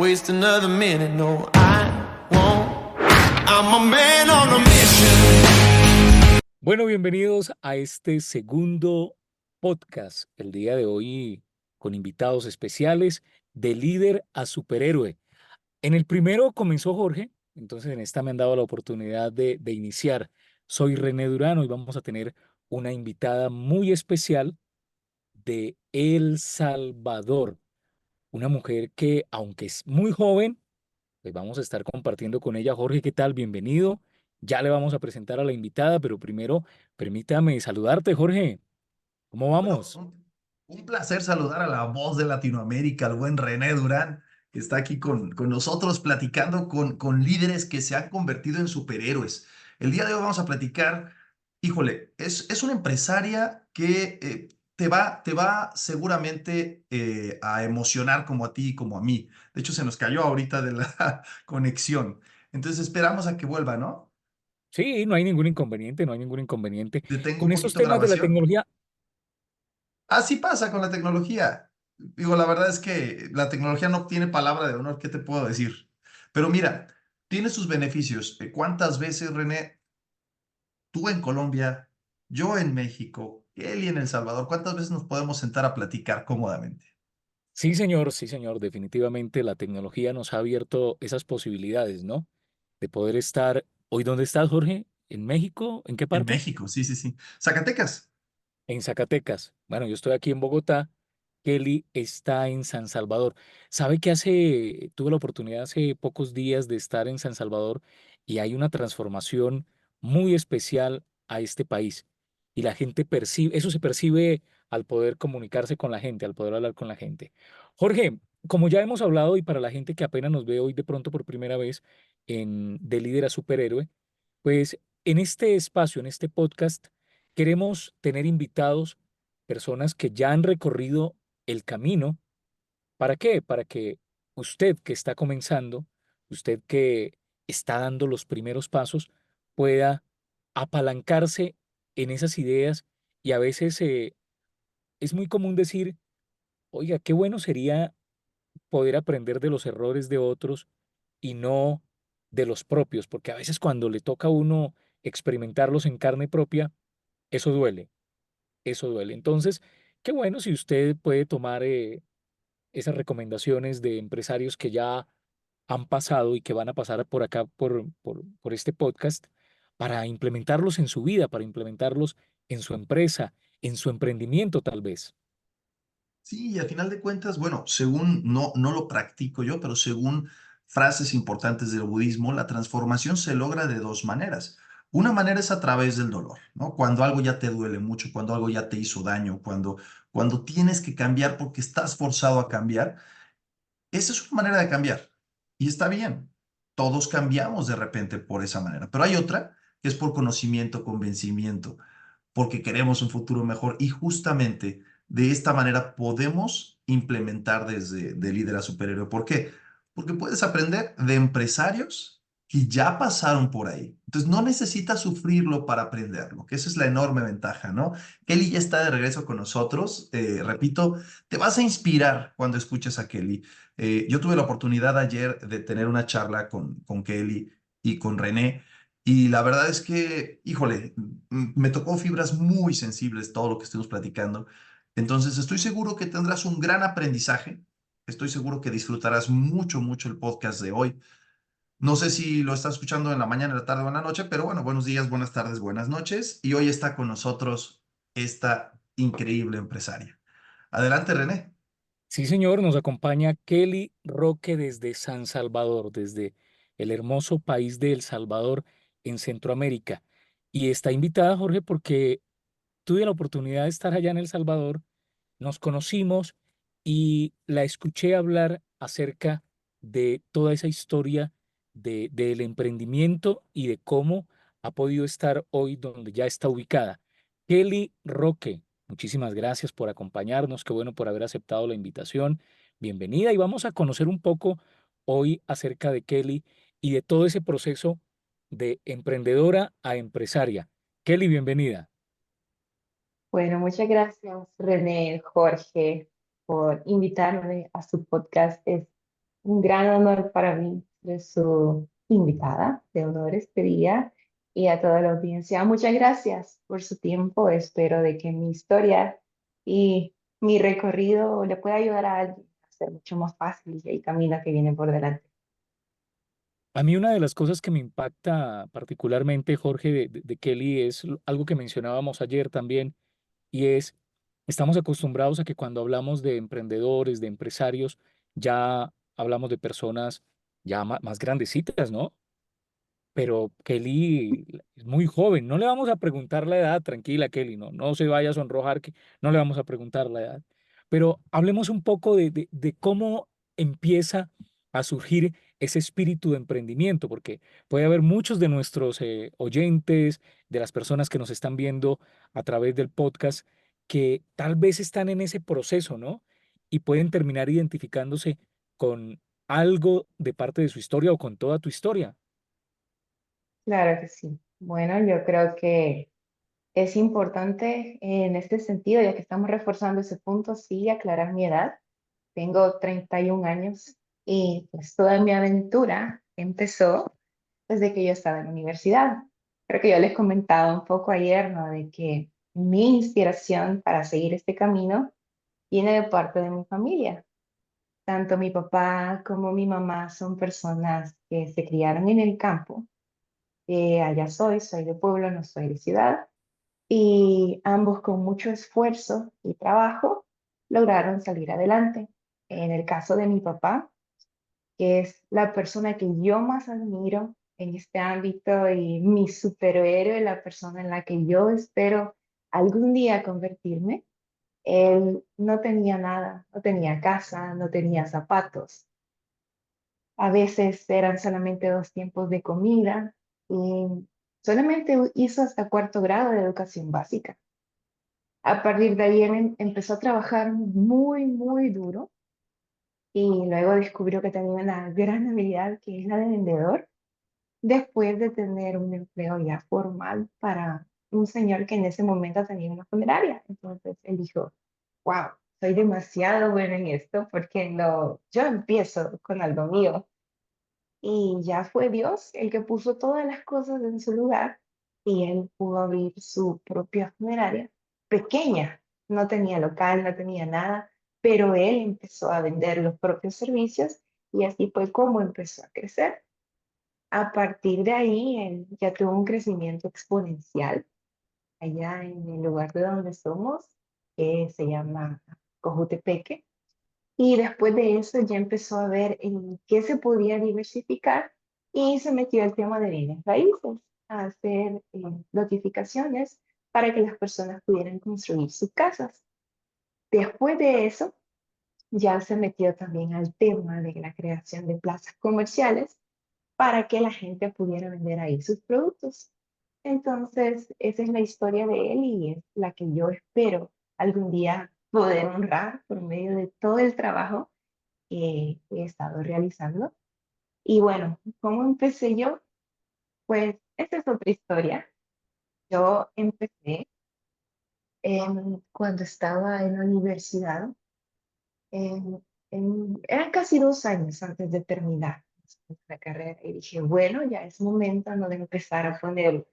waste another minute. No, I won't. I'm a man on a mission. Bueno, bienvenidos a este segundo podcast. El día de hoy con invitados especiales de líder a superhéroe. En el primero comenzó Jorge, entonces en esta me han dado la oportunidad de iniciar. Soy René Durano y vamos a tener una invitada muy especial de El Salvador. Una mujer que, aunque es muy joven, pues vamos a estar compartiendo con ella. Jorge, ¿qué tal? Bienvenido. Ya le vamos a presentar a la invitada, pero primero permítame saludarte, Jorge. ¿Cómo Bueno, vamos? un placer saludar a la voz de Latinoamérica, al buen René Durán, que está aquí con nosotros platicando con líderes que se han convertido en superhéroes. El día de hoy vamos a platicar, híjole, es una empresaria que te va seguramente a emocionar como a ti y como a mí. De hecho, se nos cayó ahorita de la conexión. Entonces esperamos a que vuelva, ¿no? Sí, no hay ningún inconveniente, no hay ningún inconveniente. Detengo Con un estos poquito temas de la grabación. tecnología, Así pasa con la tecnología. Digo, la verdad es que la tecnología no tiene palabra de honor, ¿qué te puedo decir? Pero mira, tiene sus beneficios. ¿Cuántas veces, René, tú en Colombia, yo en México, Kelly en El Salvador, cuántas veces nos podemos sentar a platicar cómodamente? sí, señor, definitivamente la tecnología nos ha abierto esas posibilidades, ¿no? De poder estar, ¿hoy dónde estás, Jorge? ¿En México? ¿En qué En parte? México, sí, sí, sí. Zacatecas. En Zacatecas. Bueno, yo estoy aquí en Bogotá. Kelly está en San Salvador. ¿Sabe que tuve la oportunidad hace pocos días de estar en San Salvador y hay una transformación muy especial a este país? Y la gente percibe, eso se percibe al poder comunicarse con la gente, al poder hablar con la gente. Jorge, como ya hemos hablado y para la gente que apenas nos ve hoy de pronto por primera vez de líder a superhéroe, pues en este espacio, en este podcast, queremos tener invitados, personas que ya han recorrido el camino. ¿Para qué? Para que usted que está comenzando, usted que está dando los primeros pasos, pueda apalancarse en esas ideas y a veces es muy común decir, oiga, qué bueno sería poder aprender de los errores de otros y no de los propios, porque a veces cuando le toca a uno experimentarlos en carne propia, eso duele, eso duele. Entonces, qué bueno si usted puede tomar esas recomendaciones de empresarios que ya han pasado y que van a pasar por acá, por este podcast, para implementarlos en su vida, para implementarlos en su empresa, en su emprendimiento tal vez. Sí, y al final de cuentas, bueno, según, no lo practico yo, pero según frases importantes del budismo, la transformación se logra de dos maneras. Una manera es a través del dolor, ¿no? Cuando algo ya te duele mucho, cuando algo ya te hizo daño, cuando tienes que cambiar porque estás forzado a cambiar, esa es una manera de cambiar. Y está bien. Todos cambiamos de repente por esa manera. Pero hay otra que es por conocimiento, convencimiento, porque queremos un futuro mejor. Y justamente de esta manera podemos implementar desde de líder a superhéroe. ¿Por qué? Porque puedes aprender de empresarios que ya pasaron por ahí. Entonces no necesitas sufrirlo para aprenderlo, que esa es la enorme ventaja, ¿no? Kelly ya está de regreso con nosotros. Repito, te vas a inspirar cuando escuches a Kelly. Yo tuve la oportunidad ayer de tener una charla con Kelly y con René, y la verdad es que, híjole, me tocó fibras muy sensibles todo lo que estuvimos platicando. Entonces, estoy seguro que tendrás un gran aprendizaje. Estoy seguro que disfrutarás mucho, mucho el podcast de hoy. No sé si lo estás escuchando en la mañana, en la tarde o en la noche, pero bueno, buenos días, buenas tardes, buenas noches. Y hoy está con nosotros esta increíble empresaria. Adelante, René. Sí, señor, nos acompaña Kelly Roque desde San Salvador, desde el hermoso país de El Salvador en Centroamérica. Y está invitada, Jorge, porque tuve la oportunidad de estar allá en El Salvador, nos conocimos y la escuché hablar acerca de toda esa historia del emprendimiento y de cómo ha podido estar hoy donde ya está ubicada. Kelly Roque, muchísimas gracias por acompañarnos, qué bueno por haber aceptado la invitación. Bienvenida y vamos a conocer un poco hoy acerca de Kelly y de todo ese proceso de emprendedora a empresaria. Kelly, bienvenida. Bueno, muchas gracias, René, Jorge, por invitarme a su podcast. Es un gran honor para mí ser su invitada de honor este día y a toda la audiencia. Muchas gracias por su tiempo. Espero de que mi historia y mi recorrido le pueda ayudar a alguien a ser mucho más fácil el camino que viene por delante. A mí una de las cosas que me impacta particularmente, Jorge, de Kelly es algo que mencionábamos ayer también, y es, estamos acostumbrados a que cuando hablamos de emprendedores, de empresarios, ya hablamos de personas ya más grandecitas, ¿no? Pero Kelly es muy joven. No le vamos a preguntar la edad, tranquila, Kelly, no se vaya a sonrojar, que no le vamos a preguntar la edad. Pero hablemos un poco de cómo empieza a surgir ese espíritu de emprendimiento, porque puede haber muchos de nuestros oyentes, de las personas que nos están viendo a través del podcast, que tal vez están en ese proceso, ¿no? Y pueden terminar identificándose con algo de parte de su historia o con toda tu historia. Claro que sí. Bueno, yo creo que es importante en este sentido, ya que estamos reforzando ese punto, sí, aclarar mi edad. Tengo 31 años y pues toda mi aventura empezó desde que yo estaba en la universidad. Creo que yo les comentaba un poco ayer, ¿no? De que mi inspiración para seguir este camino viene de parte de mi familia. Tanto mi papá como mi mamá son personas que se criaron en el campo. Allá soy de pueblo, no soy de ciudad. Y ambos con mucho esfuerzo y trabajo lograron salir adelante. En el caso de mi papá, que es la persona que yo más admiro en este ámbito y mi superhéroe, la persona en la que yo espero algún día convertirme. Él no tenía nada, no tenía casa, no tenía zapatos. A veces eran solamente 2 tiempos de comida y solamente hizo hasta cuarto grado de educación básica. A partir de ahí él empezó a trabajar muy, muy duro y luego descubrió que tenía una gran habilidad que es la de vendedor, después de tener un empleo ya formal para un señor que en ese momento tenía una funeraria. Entonces él dijo, wow, soy demasiado bueno en esto porque no, yo empiezo con algo mío. Y ya fue Dios el que puso todas las cosas en su lugar y él pudo abrir su propia funeraria, pequeña, no tenía local, no tenía nada, pero él empezó a vender los propios servicios y así fue como empezó a crecer. A partir de ahí, él ya tuvo un crecimiento exponencial allá en el lugar de donde somos, que se llama Cojutepeque. Y después de eso ya empezó a ver en qué se podía diversificar y se metió al tema de bienes raíces, a hacer notificaciones para que las personas pudieran construir sus casas. Después de eso, ya se metió también al tema de la creación de plazas comerciales para que la gente pudiera vender ahí sus productos. Entonces, esa es la historia de él y es la que yo espero algún día poder honrar por medio de todo el trabajo que he estado realizando. Y bueno, ¿cómo empecé yo? Pues esta es otra historia. Yo empecé cuando estaba en la universidad, en- eran casi 2 años antes de terminar la carrera y dije, bueno, ya es momento, ¿no?, de empezar a poner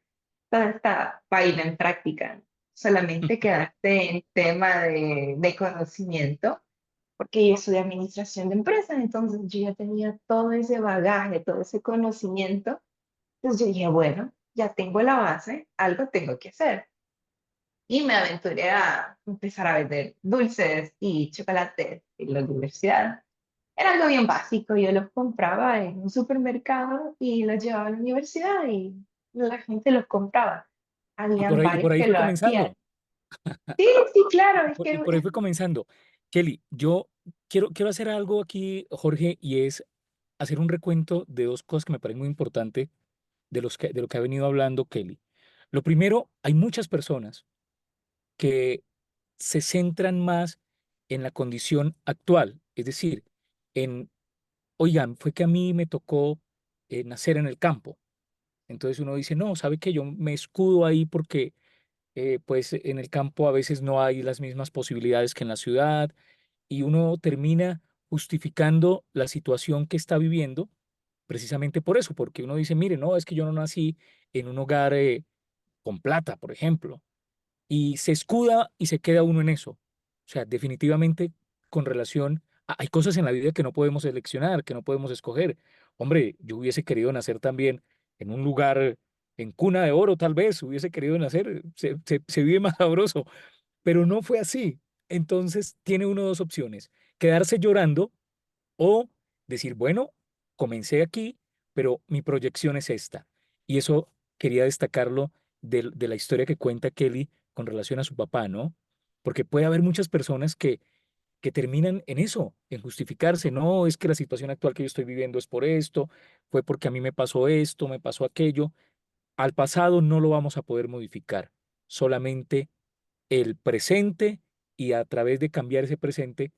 toda esta vaina en práctica. Solamente quedaste en tema de conocimiento porque yo estudié administración de empresas, entonces yo ya tenía todo ese bagaje, todo ese conocimiento. Entonces yo dije, bueno, ya tengo la base, algo tengo que hacer. Y me aventuré a empezar a vender dulces y chocolates en la universidad. Era algo bien básico, yo los compraba en un supermercado y los llevaba a la universidad y la gente los compraba. Habían Y varios por ahí que fue lo comenzando. hacían. Sí, sí, claro, es Y que por ahí fue comenzando. Kelly, yo quiero hacer algo aquí, Jorge, y es hacer un recuento de dos cosas que me parecen muy importantes de lo que ha venido hablando Kelly. Lo primero, hay muchas personas que se centran más en la condición actual, es decir, en, oigan, fue que a mí me tocó nacer en el campo. Entonces uno dice, no, sabe que yo me escudo ahí porque pues en el campo a veces no hay las mismas posibilidades que en la ciudad y uno termina justificando la situación que está viviendo, precisamente por eso, porque uno dice, mire, no, es que yo no nací en un hogar con plata, por ejemplo, y se escuda y se queda uno en eso. O sea, definitivamente con relación hay cosas en la vida que no podemos seleccionar, que no podemos escoger. Hombre, yo hubiese querido nacer también en un lugar, en cuna de oro, tal vez, hubiese querido nacer, se vive más sabroso, pero no fue así. Entonces tiene uno dos opciones, quedarse llorando o decir, bueno, comencé aquí, pero mi proyección es esta. Y eso quería destacarlo de la historia que cuenta Kelly con relación a su papá, ¿no? Porque puede haber muchas personas que terminan en eso, en justificarse, no, es que la situación actual que yo estoy viviendo es por esto, fue porque a mí me pasó esto, me pasó aquello. Al pasado no lo vamos a poder modificar, solamente el presente, y a través de cambiar ese presente,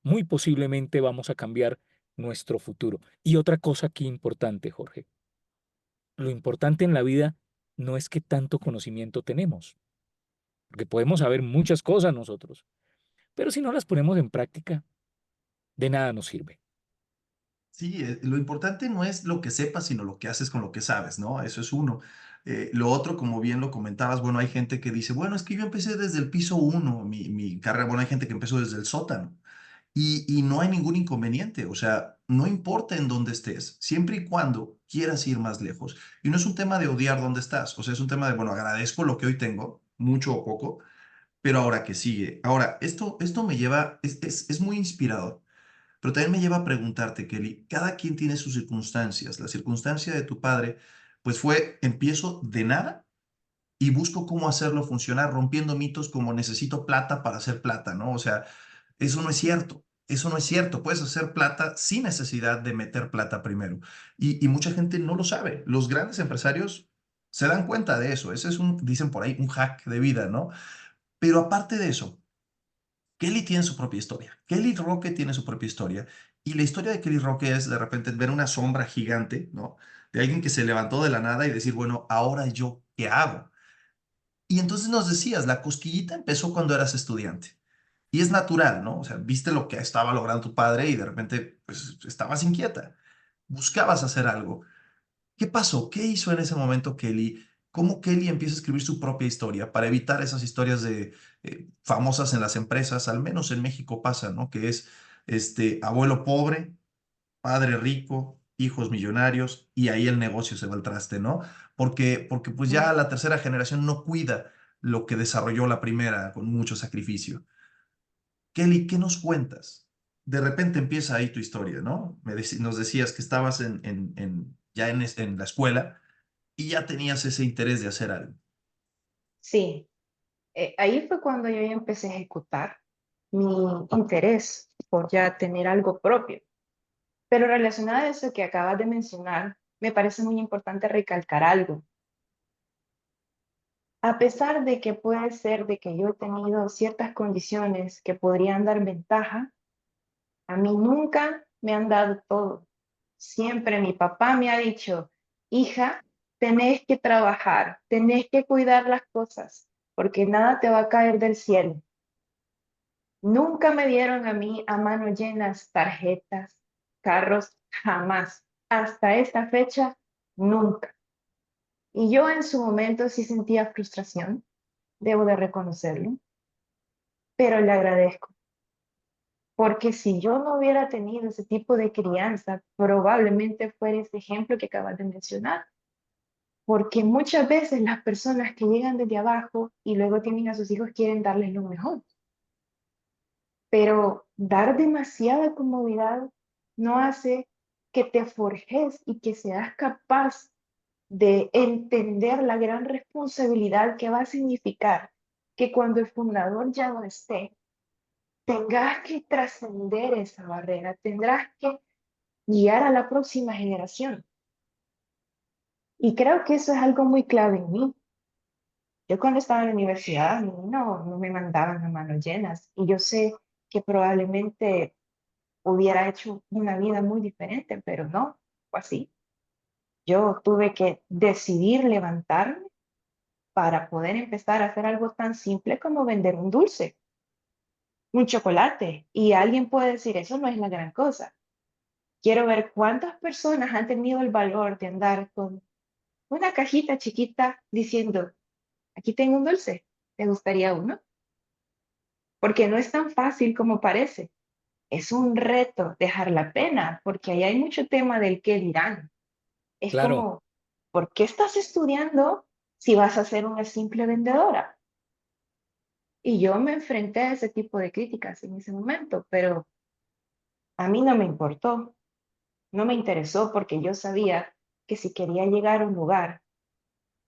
muy posiblemente vamos a cambiar nuestro futuro. Y otra cosa aquí importante, Jorge, lo importante en la vida no es que tanto conocimiento tenemos, porque podemos saber muchas cosas nosotros, pero si no las ponemos en práctica, de nada nos sirve. Sí, lo importante no es lo que sepas, sino lo que haces con lo que sabes, ¿no? Eso es uno. Lo otro, como bien lo comentabas, bueno, hay gente que dice, bueno, es que yo empecé desde el piso uno, mi carrera, bueno, hay gente que empezó desde el sótano y no hay ningún inconveniente, o sea, no importa en dónde estés, siempre y cuando quieras ir más lejos. Y no es un tema de odiar dónde estás, o sea, es un tema de, bueno, agradezco lo que hoy tengo, mucho o poco, pero ahora que sigue. Ahora, esto me lleva, es muy inspirador. Pero también me lleva a preguntarte, Kelly, cada quien tiene sus circunstancias. La circunstancia de tu padre, pues fue, empiezo de nada y busco cómo hacerlo funcionar, rompiendo mitos como necesito plata para hacer plata, ¿no? O sea, eso no es cierto. Eso no es cierto. Puedes hacer plata sin necesidad de meter plata primero. Y mucha gente no lo sabe. Los grandes empresarios se dan cuenta de eso. Ese es un, dicen por ahí, un hack de vida, ¿no? Pero aparte de eso, Kelly tiene su propia historia. Kelly Roque tiene su propia historia. Y la historia de Kelly Roque es de repente ver una sombra gigante, ¿no? De alguien que se levantó de la nada y decir, bueno, ahora yo, ¿qué hago? Y entonces nos decías, la cosquillita empezó cuando eras estudiante. Y es natural, ¿no? O sea, viste lo que estaba logrando tu padre y de repente, pues, estabas inquieta. Buscabas hacer algo. ¿Qué pasó? ¿Qué hizo en ese momento Kelly? ¿Cómo Kelly empieza a escribir su propia historia para evitar esas historias de famosas en las empresas? Al menos en México pasa, ¿no? Que es este abuelo pobre, padre rico, hijos millonarios y ahí el negocio se va al traste, ¿no? Porque pues ya la tercera generación no cuida lo que desarrolló la primera con mucho sacrificio. Kelly, ¿qué nos cuentas? De repente empieza ahí tu historia, ¿no? Nos decías que estabas ya en la escuela y ya tenías ese interés de hacer algo. Sí, ahí fue cuando yo ya empecé a ejecutar mi interés por ya tener algo propio. Pero relacionado a eso que acabas de mencionar, me parece muy importante recalcar algo. A pesar de que puede ser de que yo he tenido ciertas condiciones que podrían dar ventaja, a mí nunca me han dado todo. Siempre mi papá me ha dicho, hija, tenés que trabajar, tenés que cuidar las cosas, porque nada te va a caer del cielo. Nunca me dieron a mí a manos llenas tarjetas, carros, jamás. Hasta esta fecha, nunca. Y yo en su momento sí sentía frustración, debo de reconocerlo, pero le agradezco, porque si yo no hubiera tenido ese tipo de crianza, probablemente fuera ese ejemplo que acabas de mencionar, porque muchas veces las personas que llegan desde abajo y luego tienen a sus hijos quieren darles lo mejor, pero dar demasiada comodidad no hace que te forjes y que seas capaz de entender la gran responsabilidad que va a significar que cuando el fundador ya no esté, tengas que trascender esa barrera, tendrás que guiar a la próxima generación. Y creo que eso es algo muy clave en mí. Yo cuando estaba en la universidad, no me mandaban a manos llenas y yo sé que probablemente hubiera hecho una vida muy diferente, pero no, fue así. Yo tuve que decidir levantarme para poder empezar a hacer algo tan simple como vender un dulce. un chocolate. Y alguien puede decir, eso no es la gran cosa. Quiero ver cuántas personas han tenido el valor de andar con una cajita chiquita diciendo, aquí tengo un dulce, ¿te gustaría uno? Porque no es tan fácil como parece. Es un reto dejar la pena, porque ahí hay mucho tema del qué dirán. Es Claro, como, ¿por qué estás estudiando si vas a ser una simple vendedora? Y yo me enfrenté a ese tipo de críticas en ese momento, pero a mí no me importó, no me interesó porque yo sabía que si quería llegar a un lugar,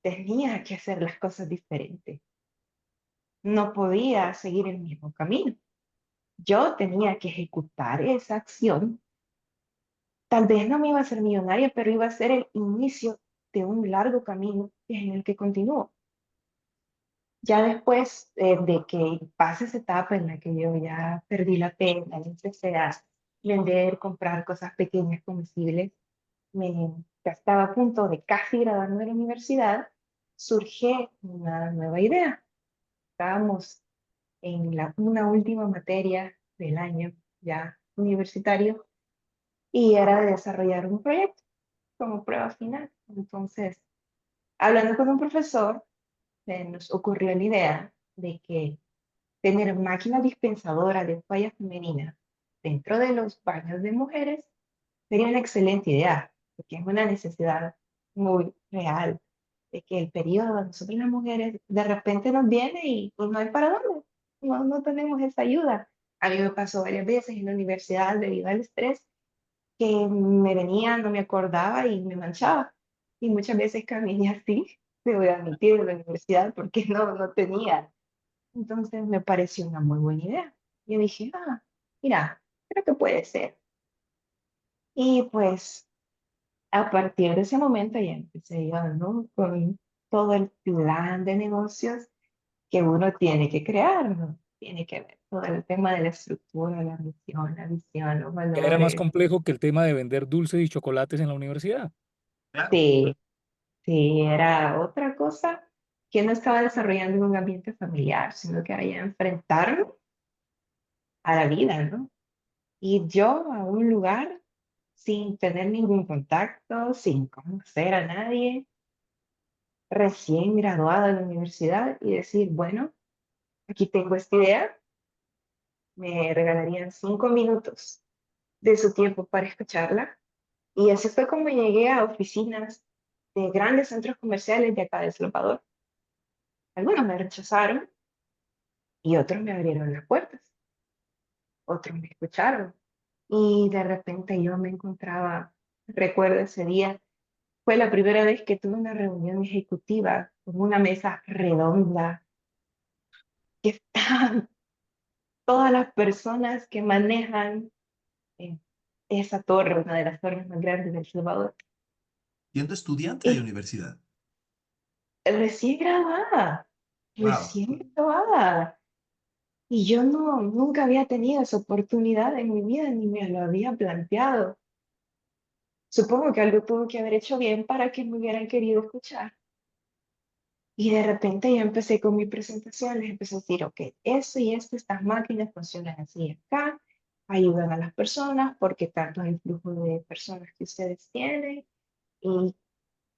tenía que hacer las cosas diferentes. No podía seguir el mismo camino. Yo tenía que ejecutar esa acción. Tal vez no me iba a ser millonaria, pero iba a ser el inicio de un largo camino en el que continúo. Ya después de que pase esa etapa en la que yo ya perdí la pena, y empecé a vender, comprar cosas pequeñas, comestibles, ya estaba a punto de casi graduarme de la universidad, surge una nueva idea. Estábamos en una última materia del año ya universitario y era de desarrollar un proyecto como prueba final. Entonces, hablando con un profesor, nos ocurrió la idea de que tener máquina dispensadora de toallas femeninas dentro de los baños de mujeres sería una excelente idea, porque es una necesidad muy real de que el periodo a nosotros las mujeres de repente nos viene y pues no hay para dónde, no tenemos esa ayuda. A mí me pasó varias veces en la universidad debido al estrés que me venía, no me acordaba y me manchaba. Y muchas veces caminé así, me voy a admitir, en la universidad porque no tenía. Entonces me pareció una muy buena idea. Yo dije, mira, creo que puede ser. Y pues a partir de ese momento ya empecé yo, ¿no? Con todo el plan de negocios que uno tiene que crear, ¿no? Tiene que ver todo el tema de la estructura, la misión, la visión, los ya era más valores. complejo que el tema de vender dulces y chocolates en la universidad. Claro. Sí, sí, era otra cosa que no estaba desarrollando en un ambiente familiar, sino que era ya enfrentarlo a la vida, ¿no? Ir yo a un lugar sin tener ningún contacto, sin conocer a nadie, recién graduada de la universidad y decir, bueno, aquí tengo esta idea, me regalarían 5 minutos de su tiempo para escucharla. Y así fue como llegué a oficinas de grandes centros comerciales de acá de El Salvador. Algunos me rechazaron y otros me abrieron las puertas, otros me escucharon. Y de repente yo me encontraba, recuerdo ese día, fue la primera vez que tuve una reunión ejecutiva con una mesa redonda, que estaban todas las personas que manejan eh, esa torre, una de las torres más grandes de El Salvador. Siendo estudiante de Y universidad. recién graduada, Wow. recién graduada. Y yo nunca había tenido esa oportunidad en mi vida, ni me lo había planteado. Supongo que algo tuvo que haber hecho bien para que me hubieran querido escuchar. Y de repente yo empecé con mi presentación, les empecé a decir, ok, esto y esto, estas máquinas funcionan así acá, ayudan a las personas porque tanto es el flujo de personas que ustedes tienen y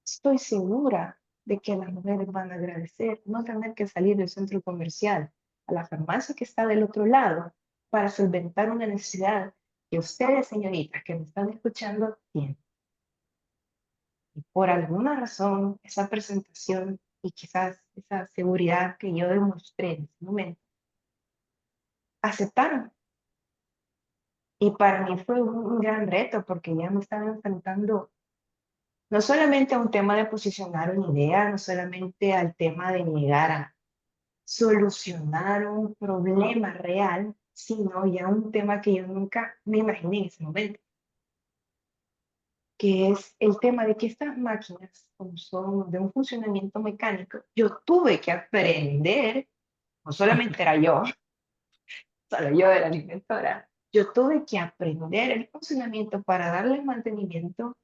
estoy segura de que las mujeres van a agradecer no tener que salir del centro comercial a la farmacia que está del otro lado para solventar una necesidad que ustedes, señoritas, que me están escuchando, tienen. Y por alguna razón, esa presentación y quizás esa seguridad que yo demostré en ese momento, aceptaron. Y para mí fue un gran reto porque ya me estaba enfrentando no solamente a un tema de posicionar una idea, no solamente al tema de llegar a solucionar un problema real, sino ya un tema que yo nunca me imaginé en ese momento, que es el tema de que estas máquinas, como son de un funcionamiento mecánico, yo tuve que aprender, no solamente era yo, solo yo era la inventora, yo tuve que aprender el funcionamiento para darles mantenimiento,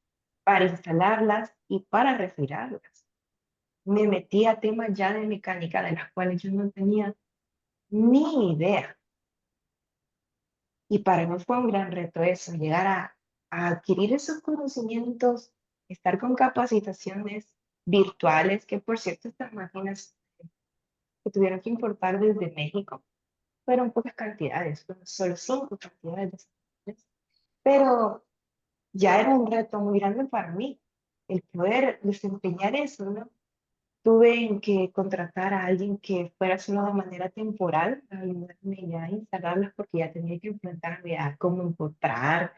para instalarlas y para refrigerarlas. Me metí a temas ya de mecánica de las cuales yo no tenía ni idea. Y para mí fue un gran reto eso, llegar a adquirir esos conocimientos, estar con capacitaciones virtuales, que por cierto estas máquinas que tuvieron que importar desde México fueron pocas cantidades, fueron solo 5 cantidades de samples, pero ya era un reto muy grande para mí el poder desempeñar eso, ¿no? Tuve en que contratar a alguien que fuera solo de manera temporal para ayudarme ya a instalarlas porque ya tenía que enfrentarme a cómo importar,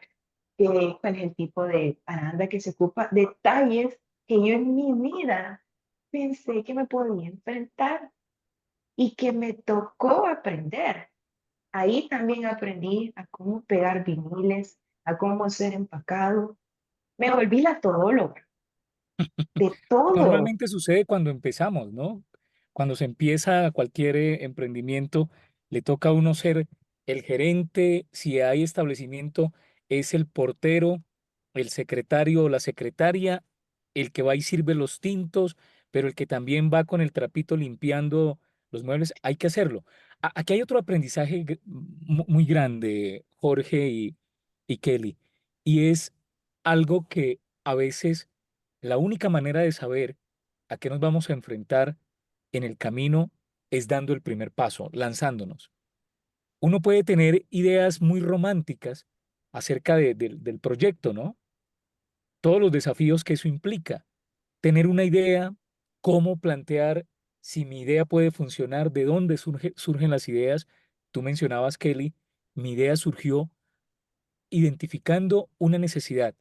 cuál es el tipo de aranda que se ocupa, detalles que yo en mi vida pensé que me podía enfrentar y que me tocó aprender. Ahí también aprendí a cómo pegar viniles, a cómo hacer empacado. Me volví la todóloga de todo. Normalmente sucede cuando empezamos, ¿no? Cuando se empieza cualquier emprendimiento, le toca a uno ser el gerente, si hay establecimiento, es el portero, el secretario o la secretaria, el que va y sirve los tintos, pero el que también va con el trapito limpiando los muebles, hay que hacerlo. Aquí hay otro aprendizaje muy grande, Jorge y Kelly, y es algo que a veces la única manera de saber a qué nos vamos a enfrentar en el camino es dando el primer paso, lanzándonos. Uno puede tener ideas muy románticas acerca del proyecto, ¿no? Todos los desafíos que eso implica. Tener una idea, cómo plantear si mi idea puede funcionar, de dónde surgen las ideas. Tú mencionabas, Kelly, mi idea surgió identificando una necesidad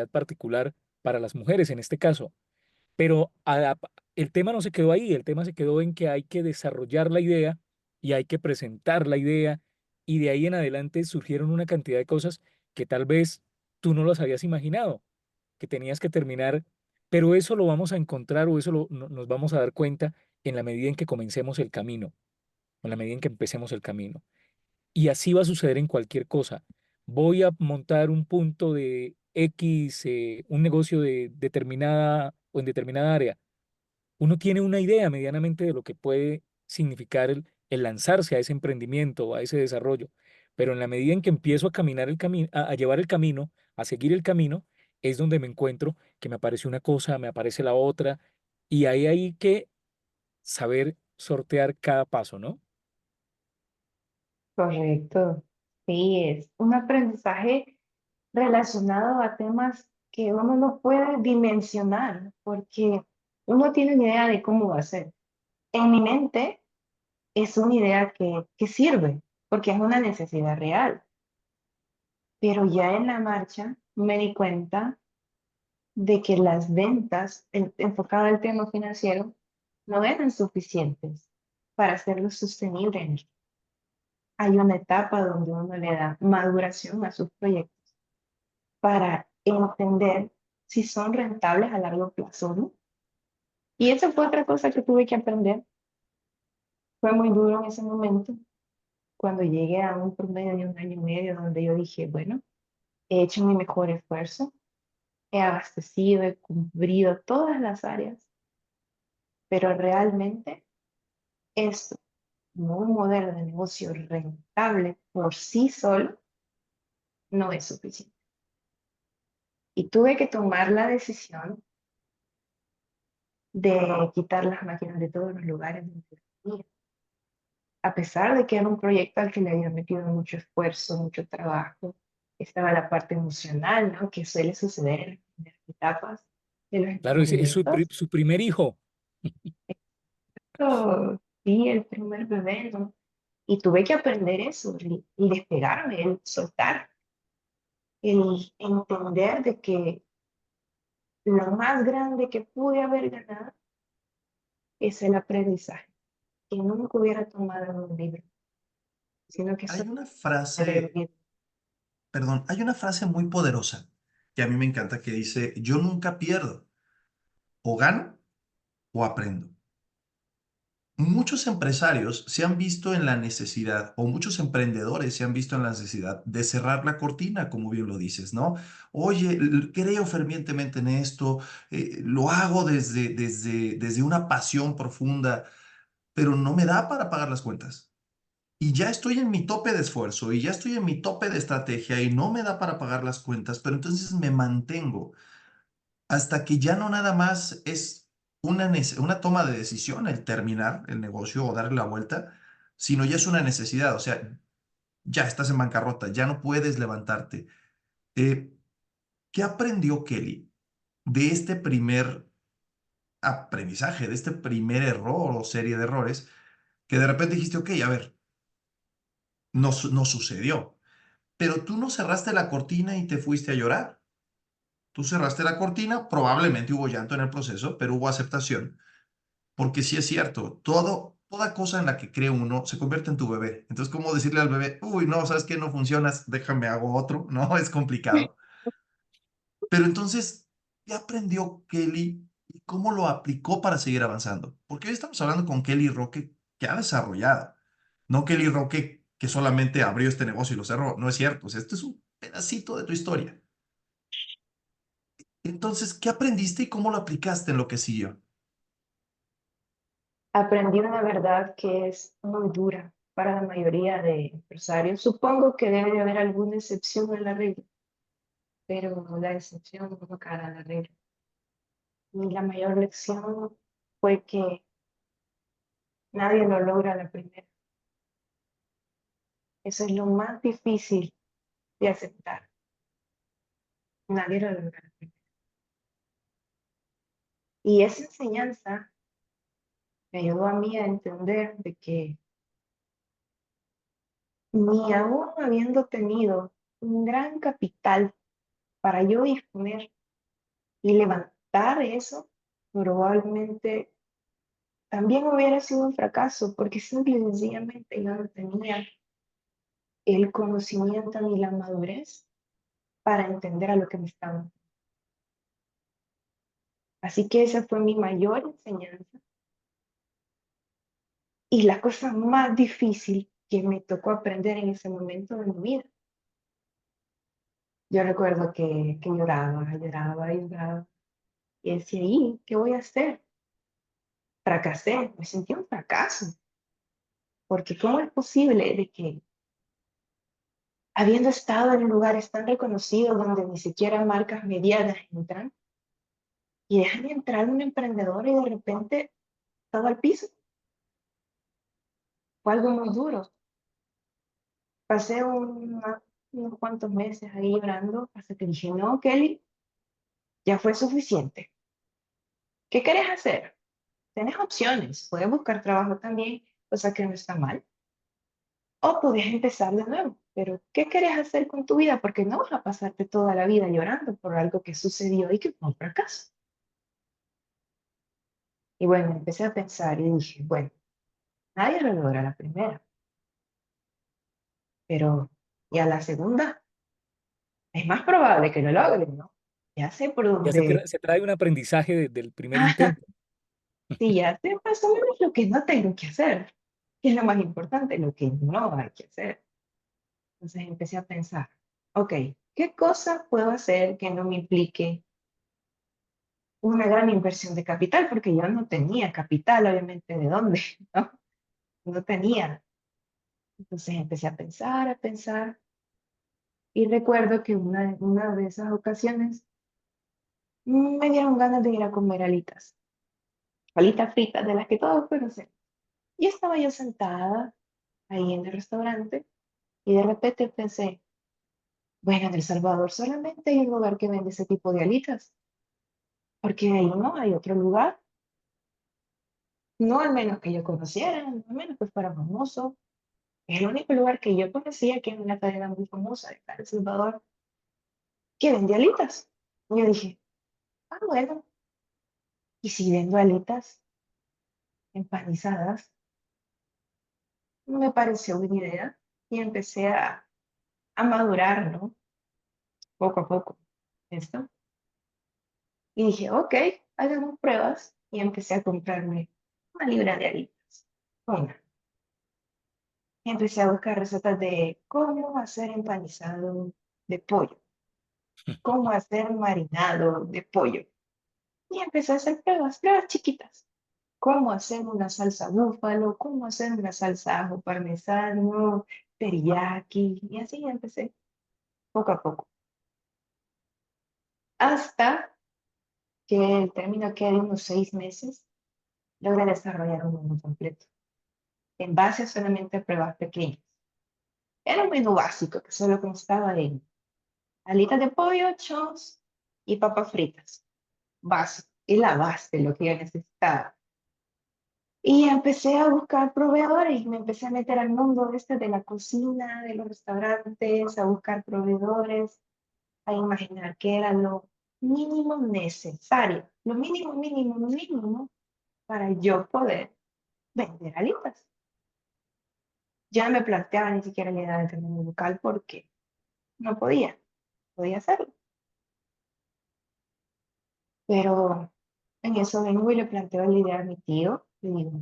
particular para las mujeres en este caso. Pero el tema no se quedó ahí, el tema se quedó en que hay que desarrollar la idea y hay que presentar la idea y de ahí en adelante surgieron una cantidad de cosas que tal vez tú no las habías imaginado, que tenías que terminar, pero eso lo vamos a encontrar o eso nos vamos a dar cuenta en la medida en que comencemos el camino, en la medida en que empecemos el camino. Y así va a suceder en cualquier cosa. Voy a montar un punto de X, un negocio de determinada o en determinada área. Uno tiene una idea medianamente de lo que puede significar el lanzarse a ese emprendimiento o a ese desarrollo, pero en la medida en que empiezo a caminar el camino, a llevar el camino, a seguir el camino, es donde me encuentro que me aparece una cosa, me aparece la otra, y ahí hay que saber sortear cada paso, ¿no? Correcto. Sí, es un aprendizaje relacionado a temas que uno no puede dimensionar porque uno tiene una idea de cómo va a ser. En mi mente es una idea que sirve porque es una necesidad real, pero ya en la marcha me di cuenta de que las ventas enfocadas al tema financiero no eran suficientes para hacerlo sostenible en el. Hay una etapa donde uno le da maduración a sus proyectos para entender si son rentables a largo plazo o no. Y esa fue otra cosa que tuve que aprender. Fue muy duro en ese momento, cuando llegué a un promedio de 1 año y medio, donde yo dije, bueno, he hecho mi mejor esfuerzo, he abastecido, he cumplido todas las áreas, pero realmente esto, como un modelo de negocio rentable por sí solo, no es suficiente. Y tuve que tomar la decisión de quitar las máquinas de todos los lugares donde las tenía. A pesar de que era un proyecto al que le había metido mucho esfuerzo, mucho trabajo, estaba la parte emocional, ¿no? Que suele suceder en las primeras etapas de los Claro, es emprendimientos. su primer hijo. Pero sí, el primer bebé, ¿no? Y tuve que aprender eso, el despegarme, el soltar, el entender de que lo más grande que pude haber ganado es el aprendizaje, que nunca hubiera tomado en un libro, sino que Hay solo una haber frase, vivido. perdón, hay una frase muy poderosa que a mí me encanta que dice, yo nunca pierdo, o gano o aprendo. Muchos empresarios se han visto en la necesidad, o muchos emprendedores se han visto en la necesidad de cerrar la cortina, como bien lo dices, ¿no? Oye, creo fervientemente en esto, lo hago desde una pasión profunda, pero no me da para pagar las cuentas. y ya estoy en mi tope de esfuerzo y ya estoy en mi tope de estrategia y no me da para pagar las cuentas, pero entonces me mantengo hasta que ya no nada más es una toma de decisión el terminar el negocio o darle la vuelta, sino ya es una necesidad, o sea, ya estás en bancarrota, ya no puedes levantarte. Eh, ¿Qué aprendió Kelly de este primer aprendizaje, de este primer error o serie de errores, que de repente dijiste, ok, a ver, no sucedió, pero tú no cerraste la cortina y te fuiste a llorar? Tú cerraste la cortina, probablemente hubo llanto en el proceso, pero hubo aceptación, porque sí es cierto, toda cosa en la que cree uno se convierte en tu bebé. Entonces, ¿cómo decirle al bebé, uy, no, sabes que no funcionas, déjame hago otro? No, es complicado. Pero entonces, ¿qué aprendió Kelly y cómo lo aplicó para seguir avanzando? Porque hoy estamos hablando con Kelly Roque, que ha desarrollado, no Kelly Roque que solamente abrió este negocio y lo cerró. No es cierto, o sea, este es un pedacito de tu historia. Entonces, ¿qué aprendiste y cómo lo aplicaste en lo que siguió? Aprendí una verdad que es muy dura para la mayoría de empresarios. Supongo que debe de haber alguna excepción a la regla, pero la excepción no cara a la regla. Y la mayor lección fue que nadie lo logra a la primera. Eso es lo más difícil de aceptar. Nadie lo logra a la primera. Y esa enseñanza me ayudó a mí a entender de que ni aún habiendo tenido un gran capital para yo disponer y levantar eso, probablemente también hubiera sido un fracaso, porque simple y sencillamente yo no tenía el conocimiento ni la madurez para entender a lo que me estaban. Así que esa fue mi mayor enseñanza y la cosa más difícil que me tocó aprender en ese momento de mi vida. Yo recuerdo que lloraba, lloraba, lloraba y decía, ¿y qué voy a hacer? Fracasé, me sentí un fracaso, porque ¿cómo es posible de que habiendo estado en lugares tan reconocidos donde ni siquiera marcas medianas entran y dejan entrar un emprendedor y de repente todo al piso? Fue algo muy duro. Pasé unos cuantos meses ahí llorando hasta que dije, no, Kelly, ya fue suficiente. ¿Qué querés hacer? Tienes opciones. Puedes buscar trabajo también, cosa que no está mal. O puedes empezar de nuevo. Pero, ¿qué querés hacer con tu vida? Porque no vas a pasarte toda la vida llorando por algo que sucedió y que fue un fracaso. Y bueno, empecé a pensar y dije, bueno, nadie lo logra a la primera, pero y a la segunda es más probable que lo logren, ¿no? Ya sé por Ya dónde, se trae un aprendizaje del primer intento. sí, ya sé más o menos lo que no tengo que hacer, que es lo más importante, lo que no hay que hacer. Entonces empecé a pensar, ok, ¿qué cosa puedo hacer que no me implique una gran inversión de capital? Porque yo no tenía capital, obviamente, ¿de dónde? ¿No? No tenía. Entonces empecé a pensar, y recuerdo que una de esas ocasiones me dieron ganas de ir a comer alitas, alitas fritas de las que todos conocen. Y estaba yo sentada ahí en el restaurante y de repente pensé, bueno, en El Salvador solamente hay un lugar que vende ese tipo de alitas, porque ahí no hay otro lugar, no al menos que yo conociera, no al menos que fuera famoso. Es el único lugar que yo conocía que es una cadena muy famosa de acá en El Salvador que vende alitas. Y yo dije, ah, bueno, y si vendo alitas empanizadas, me pareció buena idea y empecé a madurar, ¿no? Poco a poco esto. Y dije, ok, hagamos pruebas y empecé a comprarme una libra de alitas. Una. Y empecé a buscar recetas de cómo hacer empanizado de pollo, cómo hacer marinado de pollo. Y empecé a hacer pruebas, pruebas chiquitas. cómo hacer una salsa búfalo, cómo hacer una salsa ajo parmesano, teriyaki, y así empecé, poco a poco. Hasta que el término que de unos 6 meses, logré desarrollar un menú completo, en base solamente a pruebas pequeñas. Era un menú básico que solo constaba de alitas de pollo, chos y papas fritas. Básico, y la base de lo que yo necesitaba. Y empecé a buscar proveedores y me empecé a meter al mundo este de la cocina, de los restaurantes, a buscar proveedores, a imaginar qué era lo mínimo necesario, lo mínimo, mínimo, mínimo para yo poder vender alitas. Ya no me planteaba ni siquiera la idea de tener un local porque no podía hacerlo. Pero en eso vengo y le planteo la idea a mi tío. Le digo,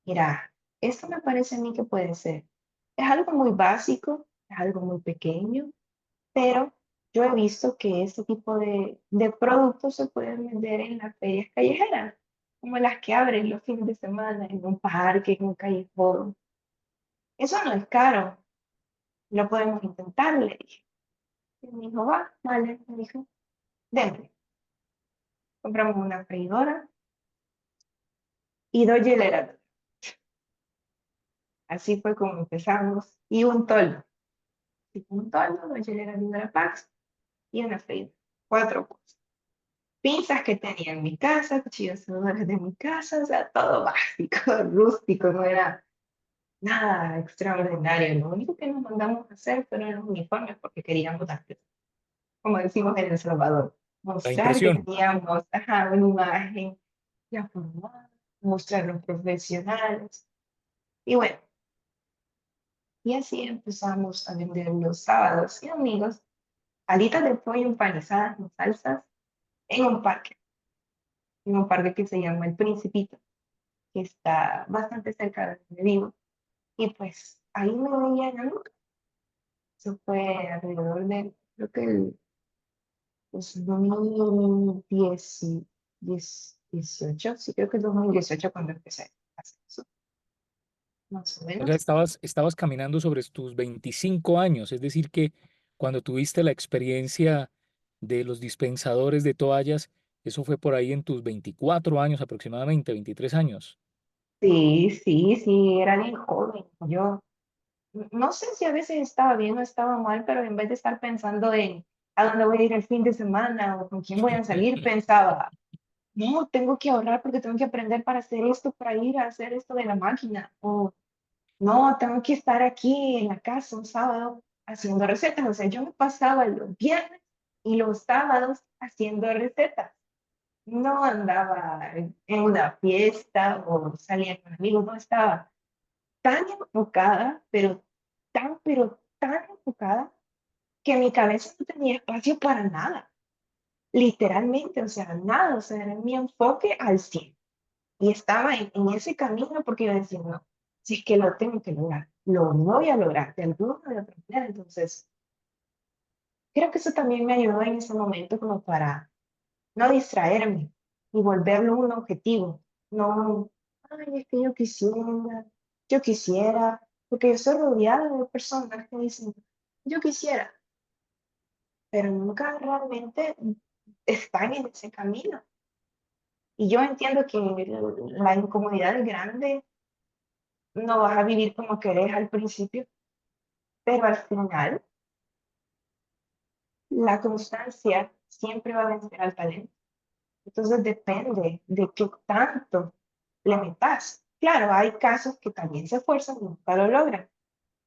mira, esto me parece a mí que puede ser. Es algo muy básico, es algo muy pequeño, pero yo he visto que este tipo de productos se pueden vender en las ferias callejeras, como las que abren los fines de semana en un parque, en un callejón. Eso no es caro, lo podemos intentar, le dije. Y me dijo, va, vale, me dijo, démosle. Compramos una freidora y dos hieleras. Así fue como empezamos. Y un toldo. Y un toldo, dos hieleras de una Pax y una freidora. 4 cosas. Pinzas que tenía en mi casa, cuchillos asadores de mi casa, o sea, todo básico, rústico, no era nada extraordinario. Lo único que nos mandamos a hacer fueron los uniformes porque queríamos dar, como decimos en El Salvador, La mostrar que impresión. teníamos, ajá, una imagen ya formada, mostrar los profesionales. Y bueno, y así empezamos a vender los sábados y domingos alitas de pollo empanizadas en salsas en un parque que se llama El Principito, que está bastante cerca de donde vivo. Y pues ahí me veía la nuca. Eso fue alrededor de, creo que el 2018, sí, creo que el 2018 cuando empecé a hacer eso, más o O sea, menos. estabas caminando sobre tus 25 años, es decir, que cuando tuviste la experiencia de los dispensadores de toallas, eso fue por ahí en tus 24 años aproximadamente, 23 años. Sí, sí, sí, era bien joven. Yo no sé si a veces estaba bien o estaba mal, pero en vez de estar pensando en a dónde voy a ir el fin de semana o con quién voy a salir, pensaba, no, tengo que ahorrar porque tengo que aprender para hacer esto, para ir a hacer esto de la máquina. O no, tengo que estar aquí en la casa un sábado haciendo recetas. O sea, yo me pasaba los viernes y los sábados haciendo recetas. No andaba en una fiesta o salía con amigos, no estaba tan enfocada, pero tan enfocada que mi cabeza no tenía espacio para nada, literalmente, o sea, nada, o sea, era mi enfoque al 100. Y estaba en ese camino porque yo decía, no, si es que lo tengo que lograr, lo voy a lograr de alguna o de otra manera. Entonces, creo que eso también me ayudó en ese momento como para no distraerme y volverlo un objetivo. No, ay, es que yo quisiera, porque yo soy rodeada de personas que dicen, yo quisiera, pero nunca realmente están en ese camino. Y yo entiendo que la incomodidad es grande, no vas a vivir como querés al principio, pero al final la constancia siempre va a vencer al talento. Entonces depende de qué tanto le metas. Claro, hay casos que también se esfuerzan y nunca lo logran,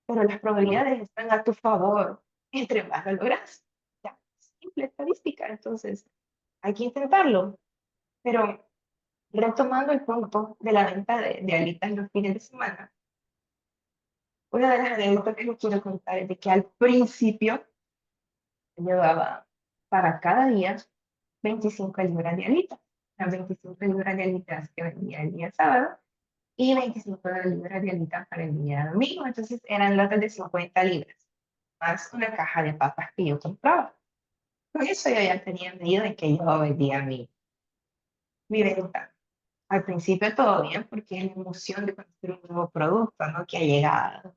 pero las probabilidades están a tu favor entre más lo logras. Ya, simple estadística. Entonces, hay que intentarlo. Pero retomando el punto de la venta de alitas los fines de semana, una de las anécdotas que les quiero contar es de que al principio llevaba para cada día 25 libras de alitas. Las 25 libras de alitas que vendía el día sábado y 25 libras de alitas para el día domingo. Entonces eran latas de 50 libras, más una caja de papas que yo compraba. Con eso yo ya tenía medido de que yo vendía mi venta. Al principio todo bien, porque es la emoción de conocer un nuevo producto, ¿no? Que ha llegado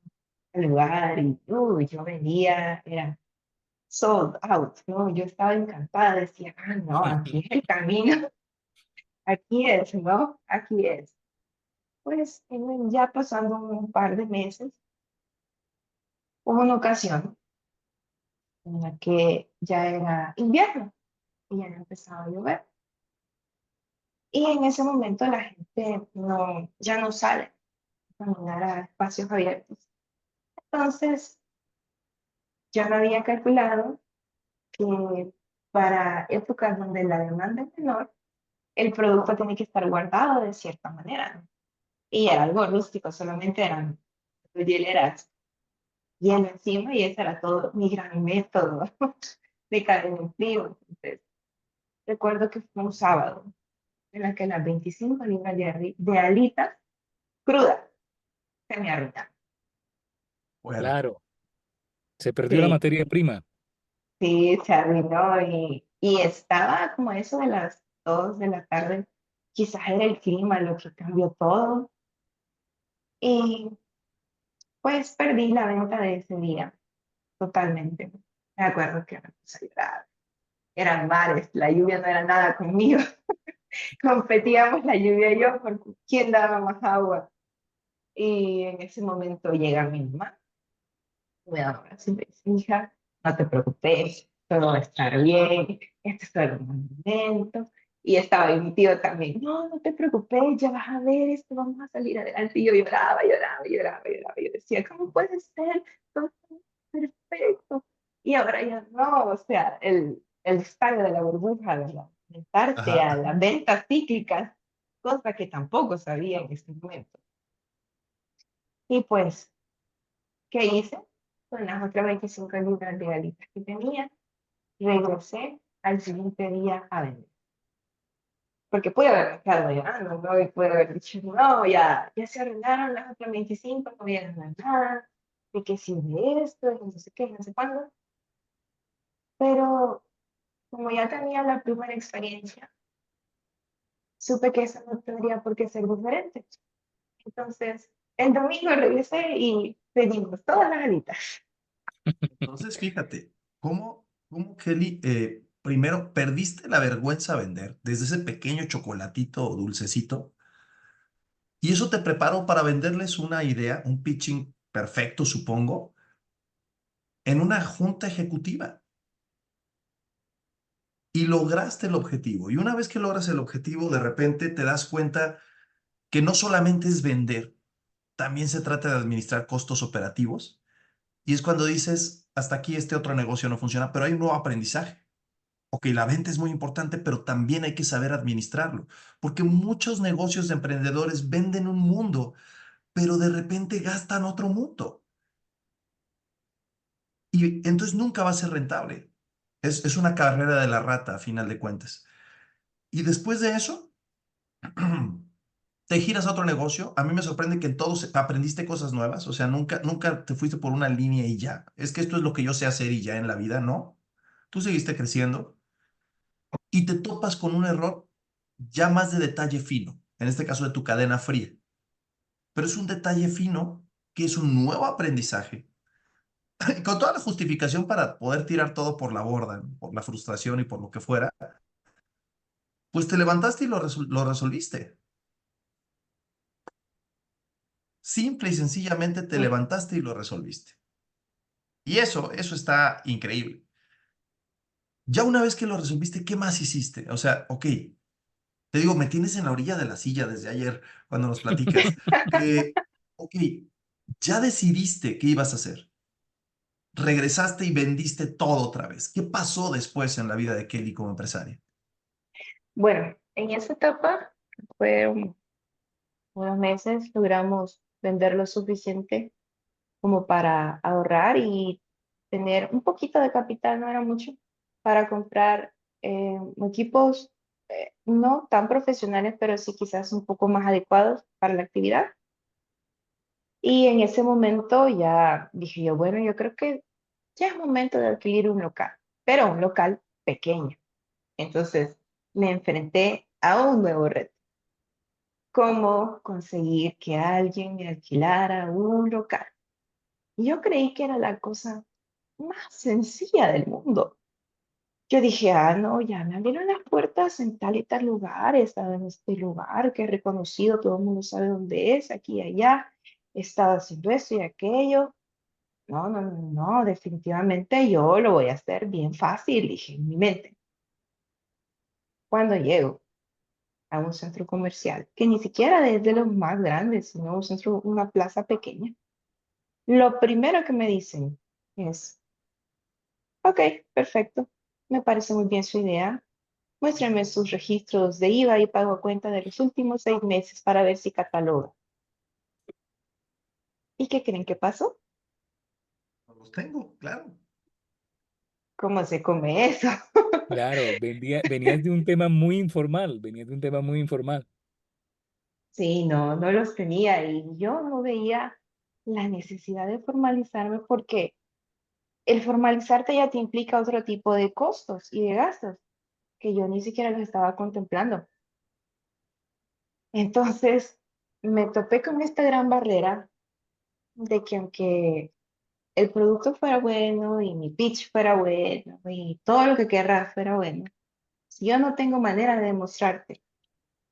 al lugar y yo vendía, era sold out, ¿no? Yo estaba encantada, decía, no, aquí es el camino, aquí es, ¿no? Aquí es. Pues ya pasando un par de meses, hubo una ocasión en la que ya era invierno y ya empezaba a llover. Y en ese momento la gente ya no sale a caminar a espacios abiertos. Entonces, yo no había calculado que para épocas donde la demanda es menor, el producto tiene que estar guardado de cierta manera, ¿no? Y era algo rústico, solamente eran hieleras hielo encima y ese era todo mi gran método de cadena en frío. Entonces, recuerdo que fue un sábado en la que las 25 libras de alitas crudas se me arruinaron. Fuerte. Claro, se perdió la Sí, materia prima. sí, se arruinó y estaba como eso de las 2 de la tarde. Quizás era el clima lo que cambió todo. Y pues perdí la venta de ese día totalmente. Me acuerdo que me puse a llorar. Eran mares, la lluvia no era nada conmigo. Competíamos la lluvia y yo por quién daba más agua. Y en ese momento llega mi mamá, me da un abrazo y me dice, hija, no te preocupes, todo va a estar bien, este es solo un momento. Y estaba ahí mi tío también, no, no te preocupes, ya vas a ver esto, vamos a salir adelante. Y yo lloraba, lloraba, lloraba, lloraba. Yo decía, ¿cómo puede ser? Todo está perfecto. Y ahora ya no, o sea, el estadio de la burbuja, de la, enfrentarte a Ajá. las ventas cíclicas, cosa que tampoco sabía en ese momento. Y pues, ¿qué hice? Con las otras 25 libras de alitas que tenía, regresé al siguiente día a vender. Porque pude haber quedado llorando, ¿no? Y pude haber dicho, no, ya se arreglaron las otras 25, no voy a ganar nada, de que si de esto, de no sé qué, no sé cuándo. Pero como ya tenía la primera experiencia, supe que eso no tendría por qué ser diferente. Entonces, el domingo regresé y pedimos todas las alitas. Entonces, fíjate, cómo Kelly, primero perdiste la vergüenza a vender desde ese pequeño chocolatito o dulcecito, y eso te preparó para venderles una idea, un pitching perfecto, supongo, en una junta ejecutiva. Y lograste el objetivo. Y una vez que logras el objetivo, de repente te das cuenta que no solamente es vender, también se trata de administrar costos operativos. Y es cuando dices, hasta aquí este otro negocio no funciona, pero hay un nuevo aprendizaje. Ok, la venta es muy importante, pero también hay que saber administrarlo, porque muchos negocios de emprendedores venden un mundo, pero de repente gastan otro mundo. Y entonces nunca va a ser rentable. Es una carrera de la rata, a final de cuentas. Y después de eso, te giras a otro negocio. A mí me sorprende que en todos aprendiste cosas nuevas. O sea, nunca te fuiste por una línea y ya. Es que esto es lo que yo sé hacer y ya en la vida, ¿no? Tú seguiste creciendo y te topas con un error ya más de detalle fino, en este caso de tu cadena fría. Pero es un detalle fino que es un nuevo aprendizaje. Y con toda la justificación para poder tirar todo por la borda, ¿no? Por la frustración y por lo que fuera, pues te levantaste y lo resolviste. Simple y sencillamente te Sí. levantaste y lo resolviste. Y eso está increíble. Ya una vez que lo resolviste, ¿qué más hiciste? O sea, ok, te digo, me tienes en la orilla de la silla desde ayer cuando nos platicas. Ok, ya decidiste qué ibas a hacer. Regresaste y vendiste todo otra vez. ¿Qué pasó después en la vida de Kelly como empresaria? Bueno, en esa etapa fue unos meses, logramos vender lo suficiente como para ahorrar y tener un poquito de capital, no era mucho, para comprar equipos no tan profesionales, pero sí quizás un poco más adecuados para la actividad. Y en ese momento ya dije yo, bueno, yo creo que ya es momento de adquirir un local, pero un local pequeño. Entonces me enfrenté a un nuevo reto. cómo conseguir que alguien me alquilara un local. Y yo creí que era la cosa más sencilla del mundo. Yo dije, ah, no, ya me abrieron las puertas en tal y tal lugar, he estado en este lugar que es reconocido, todo el mundo sabe dónde es, aquí y allá, he estado haciendo esto y aquello. No, no, no, no, definitivamente yo lo voy a hacer bien fácil, dije en mi mente. Cuando llego a un centro comercial, que ni siquiera es de los más grandes, sino un centro, una plaza pequeña, lo primero que me dicen es, ok, perfecto, me parece muy bien su idea. Muéstrame sus registros de IVA y pago a cuenta de los últimos 6 meses para ver si cataloga. ¿Y qué creen que pasó? No los tengo, claro. ¿Cómo se come eso? Claro, venías de un tema muy informal, venías de un tema muy informal. Sí, no, no los tenía y yo no veía la necesidad de formalizarme porque el formalizarte ya te implica otro tipo de costos y de gastos que yo ni siquiera los estaba contemplando. Entonces, me topé con esta gran barrera de que aunque el producto fuera bueno y mi pitch fuera bueno y todo lo que querrás fuera bueno, si yo no tengo manera de demostrarte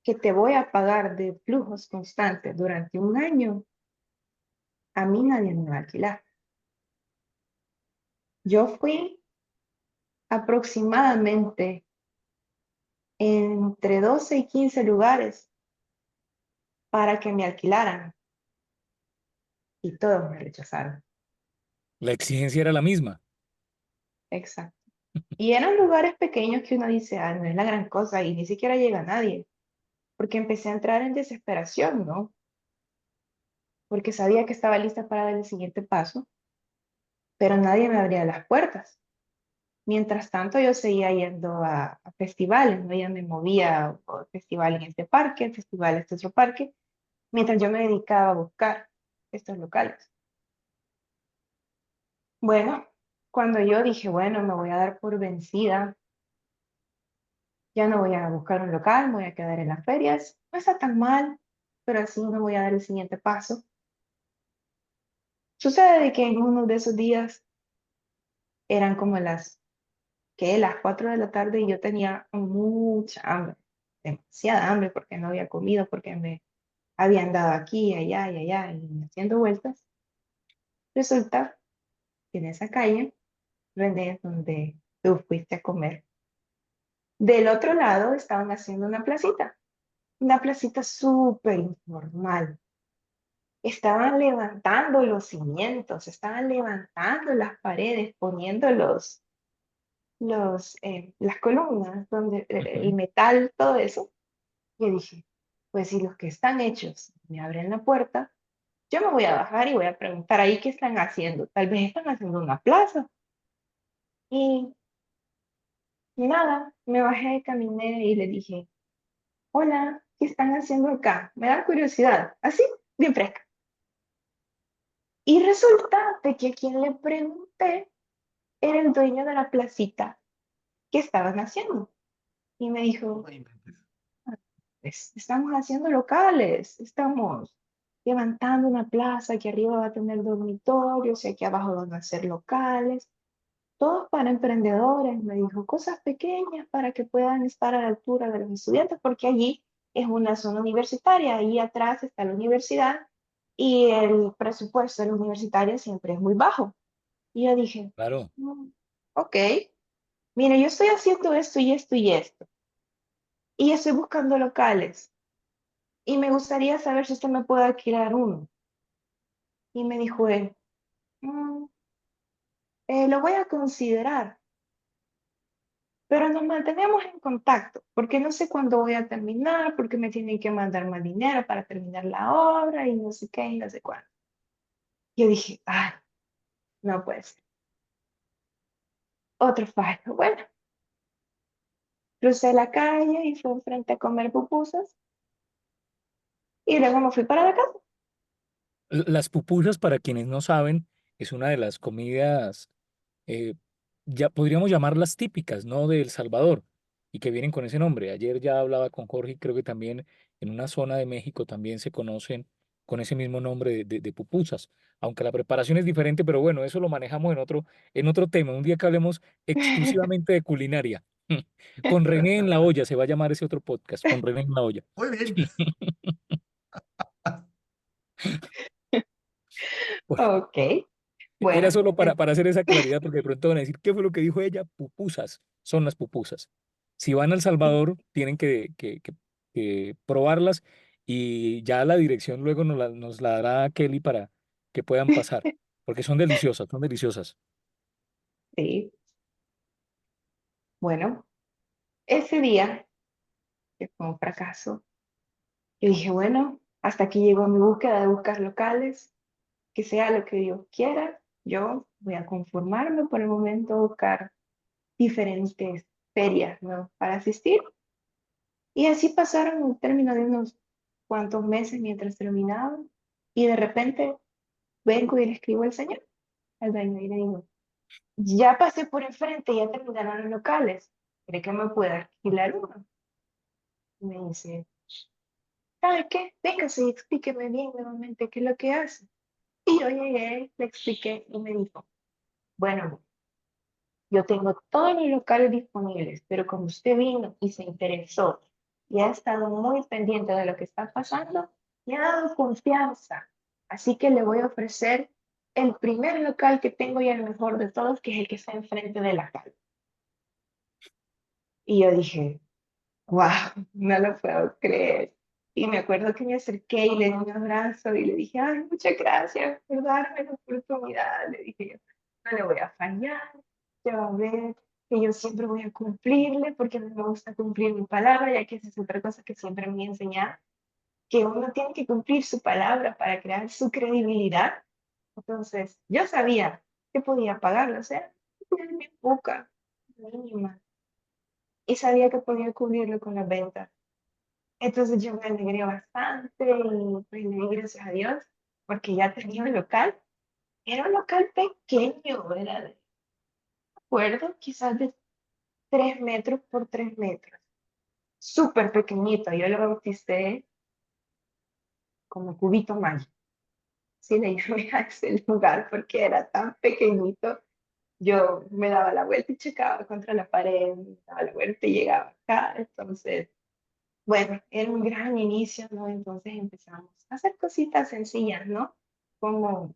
que te voy a pagar de flujos constantes durante un año, a mí nadie me va a alquilar. Yo fui aproximadamente entre 12 y 15 lugares para que me alquilaran y todos me rechazaron. La exigencia era la misma. Exacto. Y eran lugares pequeños que uno dice, ah, no es la gran cosa y ni siquiera llega nadie, porque empecé a entrar en desesperación, ¿no? Porque sabía que estaba lista para dar el siguiente paso, pero nadie me abría las puertas. Mientras tanto, yo seguía yendo a festivales, ¿no? Ya me movía al festival en este parque, el festival en este otro parque, mientras yo me dedicaba a buscar estos locales. Bueno, cuando yo dije, bueno, me voy a dar por vencida, ya no voy a buscar un local, me voy a quedar en las ferias, no está tan mal, pero así no voy a dar el siguiente paso. Sucede de que en uno de esos días eran como las 4 de la tarde y yo tenía mucha hambre, demasiada hambre porque no había comido, porque me había andado aquí, allá y allá y haciendo vueltas. Resulta que en esa calle, René, donde tú fuiste a comer, del otro lado estaban haciendo una placita súper informal. Estaban levantando los cimientos, estaban levantando las paredes, poniendo las columnas, donde el Ujú. metal, todo eso. Y dije, pues si los que están hechos me abren la puerta, yo me voy a bajar y voy a preguntar ahí qué están haciendo. Tal vez están haciendo una plaza. Y nada, me bajé, caminé y le dije, hola, ¿qué están haciendo acá? Me da curiosidad, así, bien fresca. Y resulta de que a quien le pregunté era el dueño de la placita que estaban haciendo. Y me dijo, No inventes. pues estamos haciendo locales, estamos levantando una plaza que arriba va a tener dormitorios y aquí abajo van a ser locales, todos para emprendedores, me dijo, cosas pequeñas para que puedan estar a la altura de los estudiantes, porque allí es una zona universitaria, ahí atrás está la universidad y el presupuesto de la universitaria siempre es muy bajo. Y yo dije, Claro, "Mm, ok, mire, yo estoy haciendo esto y esto y esto, y estoy buscando locales, y me gustaría saber si usted me puede alquilar uno. Y me dijo él, "Mm, lo voy a considerar, pero nos mantenemos en contacto, porque no sé cuándo voy a terminar, porque me tienen que mandar más dinero para terminar la obra y no sé qué y no sé cuándo". Yo dije, ay, no puede ser. Otro fallo. Bueno, crucé la calle y fui enfrente a comer pupusas y luego me fui para la casa. las pupusas, para quienes no saben, es una de las comidas, eh, ya podríamos llamarlas típicas, ¿no? De El Salvador, y que vienen con ese nombre. Ayer ya hablaba con Jorge y creo que también en una zona de México también se conocen con ese mismo nombre de pupusas, aunque la preparación es diferente, pero bueno, eso lo manejamos en otro tema, un día que hablemos exclusivamente de culinaria. Con René en la olla se va a llamar ese otro podcast, con René en la olla. Muy bien. Ok, Era bueno, solo para hacer esa claridad, porque de pronto van a decir, ¿qué fue lo que dijo ella? Pupusas, son las pupusas. Si van a El Salvador, tienen que probarlas y ya la dirección luego nos la dará Kelly para que puedan pasar, porque son deliciosas, son deliciosas. sí, bueno, ese día, que fue un fracaso, yo dije, bueno, hasta aquí llegó mi búsqueda de buscar locales, que sea lo que Dios quiera, yo voy a conformarme por el momento a buscar diferentes ferias, ¿no? Para asistir. Y así pasaron un término de unos cuantos meses mientras terminaba y de repente vengo y le escribo al señor, al dueño, y le digo, ya pasé por enfrente, ya terminaron los locales, ¿cree que me pueda alquilar uno? Y me dice, ¿sabe qué? Véngase y explíqueme bien nuevamente qué es lo que hace. Y yo llegué, le expliqué y me dijo, bueno, yo tengo todos los locales disponibles, pero como usted vino y se interesó y ha estado muy pendiente de lo que está pasando, me ha dado confianza. Así que le voy a ofrecer el primer local que tengo y el mejor de todos, que es el que está enfrente de la calle. Y yo dije, wow, no lo puedo creer. Y me acuerdo que me acerqué y le di un abrazo y le dije, ay, muchas gracias por darme la oportunidad. Le dije yo, no le voy a fallar, ya va a ver que yo siempre voy a cumplirle porque a mí me gusta cumplir mi palabra, ya que esa es otra cosa que siempre me enseñado, que uno tiene que cumplir su palabra para crear su credibilidad. Entonces, yo sabía que podía pagarlo, o sea, muy poca, mínima, y sabía que podía cubrirlo con las ventas. Entonces yo me alegré bastante y pues le di gracias a Dios porque ya tenía un local. Era un local pequeño, era de acuerdo, quizás de 3 metros por 3 metros. Súper pequeñito. Yo lo bauticé como Cubito Mágico. Sí, le llamé a ese lugar porque era tan pequeñito. Yo me daba la vuelta y checaba contra la pared, me daba la vuelta y llegaba acá. Entonces, bueno, era un gran inicio, ¿no? Entonces empezamos a hacer cositas sencillas, ¿no? Como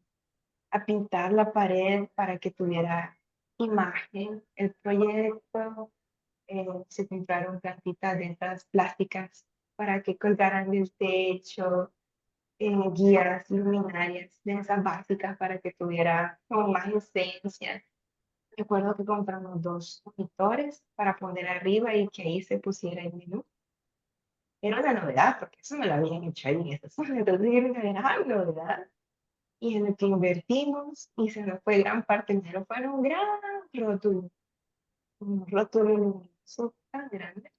a pintar la pared para que tuviera imagen. El proyecto, se compraron plantitas de estas plásticas para que colgaran del techo, guías, luminarias de esas básicas para que tuviera como más esencia. Recuerdo que compramos 2 monitores para poner arriba y que ahí se pusiera el menú. Era una novedad, porque eso me lo habían hecho ahí en esta zona, entonces era una gran novedad. Y en el que invertimos y se nos fue gran parte del dinero, fue rótulo, un rótulo luminoso tan grande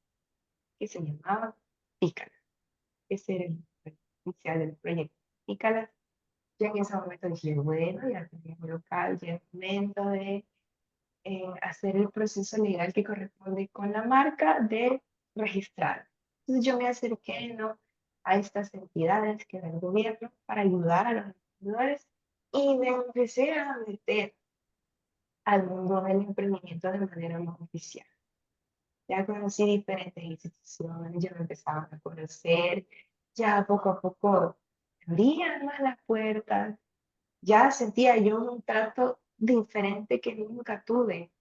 que se llamaba Pícala. Ese era el nombre inicial del proyecto. Pícala. Ya en ese momento dije, bueno, ya tenemos local, ya es momento de hacer el proceso legal que corresponde con la marca de registrar. Entonces yo me acerqué, ¿no?, a estas entidades que dan gobierno para ayudar a los emprendedores y me empecé a meter al mundo del emprendimiento de manera más oficial. Ya conocí diferentes instituciones, ya me empezaban a conocer, ya poco a poco abrían más las puertas, ya sentía yo un trato diferente que nunca tuve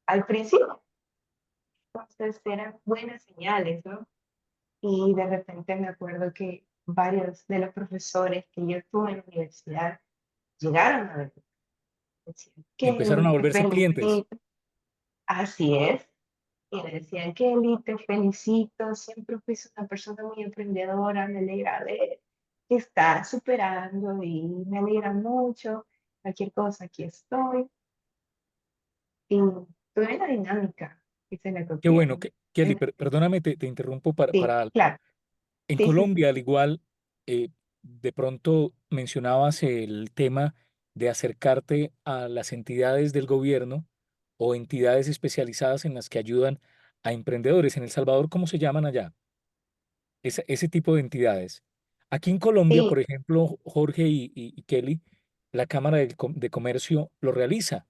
al principio. Entonces eran buenas señales, ¿no? Y de repente me acuerdo que varios de los profesores que yo tuve en la universidad llegaron a ver, decían, Y empezaron Kelly, a te volverse clientes. felicito. Así es. Y me decían, Kelly, te felicito, siempre fuiste una persona muy emprendedora, me alegra ver que estás superando y me alegra mucho, cualquier cosa, aquí estoy. Y tuve una dinámica que se me Qué bueno, copiaron. Kelly, perdóname, te interrumpo Sí, para algo. claro, En sí, sí, sí. Colombia, al igual, de pronto mencionabas el tema de acercarte a las entidades del gobierno o entidades especializadas en las que ayudan a emprendedores. En El Salvador, ¿cómo se llaman allá? ese tipo de entidades. Aquí en Colombia, Sí, por ejemplo, Jorge y Kelly, la Cámara de Comercio lo realiza.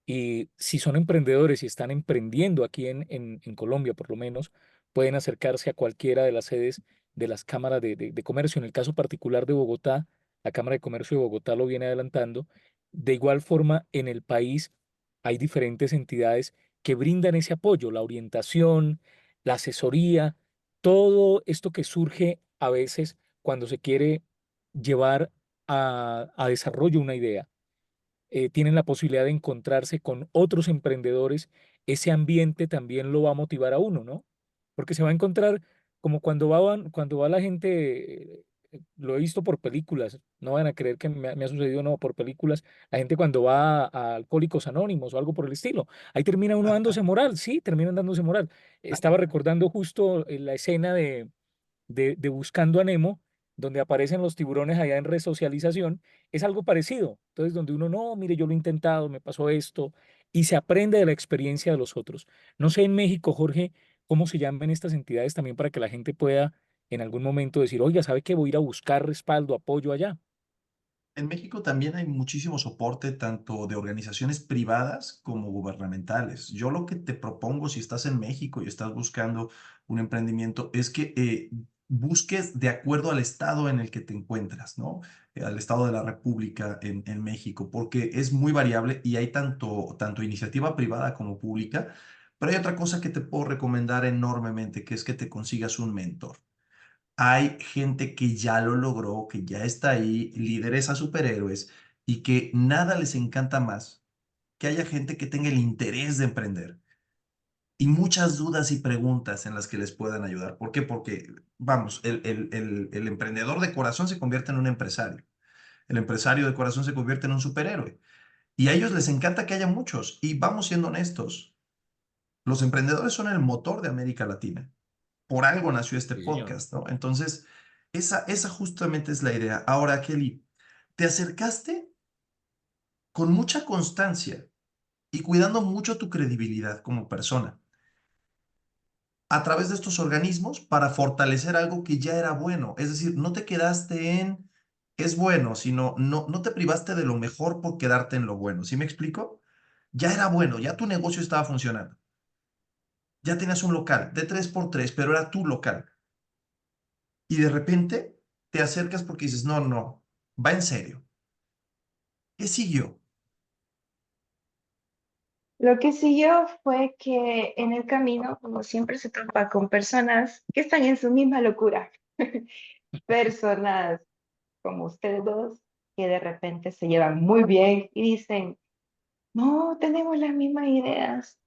Y si son emprendedores y están emprendiendo aquí en Colombia, por lo menos, pueden acercarse a cualquiera de las sedes de las cámaras de comercio. En el caso particular de Bogotá, la Cámara de Comercio de Bogotá lo viene adelantando. De igual forma, en el país hay diferentes entidades que brindan ese apoyo, la orientación, la asesoría, todo esto que surge a veces cuando se quiere llevar a desarrollo una idea. Tienen la posibilidad de encontrarse con otros emprendedores, ese ambiente también lo va a motivar a uno, ¿no? Porque se va a encontrar como cuando va la gente, lo he visto por películas, no van a creer que me ha sucedido, no, por películas, la gente cuando va a Alcohólicos Anónimos o algo por el estilo, ahí termina uno dándose moral, sí, terminan dándose moral. Estaba recordando justo la escena de Buscando a Nemo, donde aparecen los tiburones allá en resocialización, es algo parecido. Entonces, donde uno, no, mire, yo lo he intentado, me pasó esto, y se aprende de la experiencia de los otros. No sé en México, Jorge, cómo se llaman estas entidades también para que la gente pueda en algún momento decir, oiga, ¿sabe qué? Voy a ir a buscar respaldo, apoyo allá. En México también hay muchísimo soporte tanto de organizaciones privadas como gubernamentales. Yo lo que te propongo si estás en México y estás buscando un emprendimiento es que busques de acuerdo al estado en el que te encuentras, ¿no? Al estado de la República en México, porque es muy variable y hay tanto iniciativa privada como pública. Pero hay otra cosa que te puedo recomendar enormemente, que es que te consigas un mentor. Hay gente que ya lo logró, que ya está ahí, líderes a superhéroes, y que nada les encanta más que haya gente que tenga el interés de emprender y muchas dudas y preguntas en las que les puedan ayudar. ¿Por qué? Porque, vamos, el emprendedor de corazón se convierte en un empresario. El empresario de corazón se convierte en un superhéroe. Y a ellos les encanta que haya muchos. Y vamos siendo honestos, los emprendedores son el motor de América Latina. Por algo nació este Sí, señor. podcast, ¿no? Entonces, esa justamente es la idea. Ahora, Kelly, te acercaste con mucha constancia y cuidando mucho tu credibilidad como persona a través de estos organismos para fortalecer algo que ya era bueno. Es decir, no te quedaste en es bueno, sino no te privaste de lo mejor por quedarte en lo bueno. ¿Sí me explico? Ya era bueno, ya tu negocio estaba funcionando. Ya tenías un local de 3x3, pero era tu local. Y de repente te acercas porque dices, no, no, va en serio. ¿Qué siguió? lo que siguió fue que en el camino, como siempre, se topa con personas que están en su misma locura. Personas como ustedes dos que de repente se llevan muy bien y dicen, no, tenemos las mismas ideas,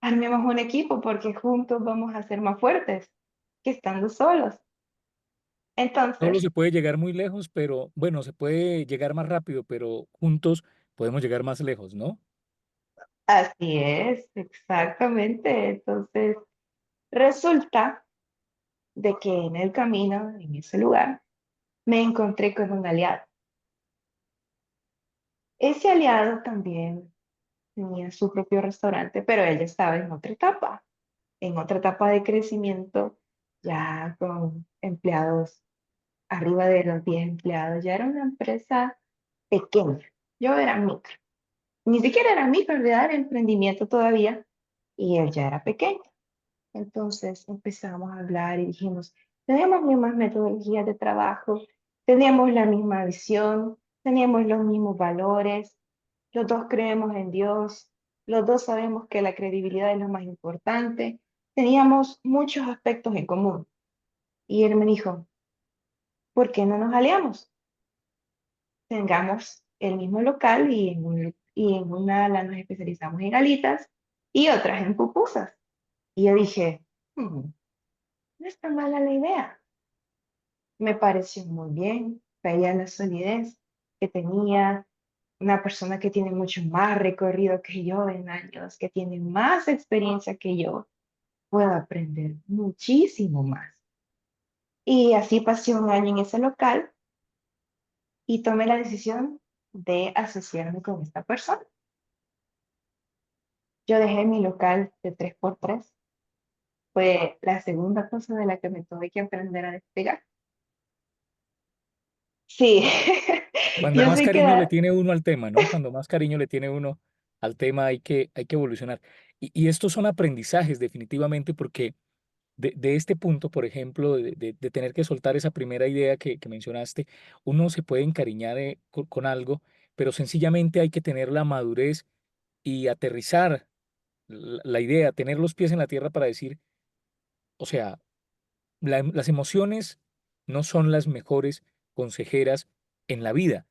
armemos un equipo porque juntos vamos a ser más fuertes que estando solos. Solo Entonces, se puede llegar muy lejos, pero bueno, se puede llegar más rápido, pero juntos podemos llegar más lejos, ¿no? así es, exactamente. Entonces, resulta de que en el camino, en ese lugar, me encontré con un aliado. Ese aliado también tenía su propio restaurante, pero él ya estaba en otra etapa de crecimiento, ya con empleados arriba de los 10 empleados, ya era una empresa pequeña. Yo era micro, ni siquiera era micro, en realidad era emprendimiento todavía, y él ya era pequeño. Entonces empezamos a hablar y dijimos, tenemos mismas metodologías de trabajo, tenemos la misma visión, tenemos los mismos valores, los dos creemos en Dios, los dos sabemos que la credibilidad es lo más importante, teníamos muchos aspectos en común. Y él me dijo, ¿por qué no nos aliamos? Tengamos el mismo local y en una ala nos especializamos en alitas y otras en pupusas. Y yo dije, no está mala la idea. Me pareció muy bien, veía la solidez que tenía una persona que tiene mucho más recorrido que yo en años, que tiene más experiencia que yo, puedo aprender muchísimo más. Y así pasé un año en ese local y tomé la decisión de asociarme con esta persona. Yo dejé mi local de 3x3 fue la segunda cosa de la que me tuve que aprender a despegar. Sí, Cuando yo más sé que cariño le tiene uno al tema, ¿no? Cuando más cariño le tiene uno al tema hay que evolucionar. Y estos son aprendizajes definitivamente porque de este punto, por ejemplo, de tener que soltar esa primera idea que mencionaste, uno se puede encariñar con algo, pero sencillamente hay que tener la madurez y aterrizar la idea, tener los pies en la tierra para decir, o sea, las emociones no son las mejores consejeras en la vida,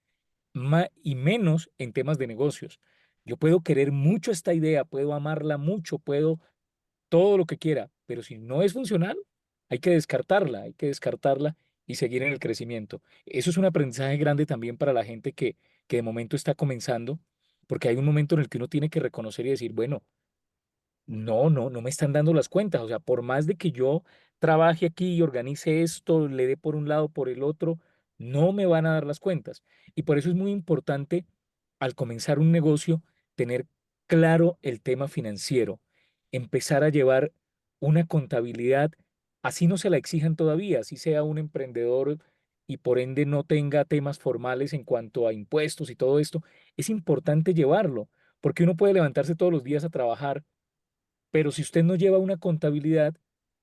y menos en temas de negocios. Yo puedo querer mucho esta idea, puedo amarla mucho, puedo todo lo que quiera, pero si no es funcional, hay que descartarla y seguir en el crecimiento. Eso es un aprendizaje grande también para la gente que de momento está comenzando, porque hay un momento en el que uno tiene que reconocer y decir, bueno, no me están dando las cuentas. O sea, por más de que yo trabaje aquí y organice esto, le dé por un lado, por el otro, no me van a dar las cuentas. Y por eso es muy importante al comenzar un negocio tener claro el tema financiero, empezar a llevar una contabilidad, así no se la exijan todavía, así sea un emprendedor y por ende no tenga temas formales en cuanto a impuestos y todo esto, es importante llevarlo, porque uno puede levantarse todos los días a trabajar, pero si usted no lleva una contabilidad,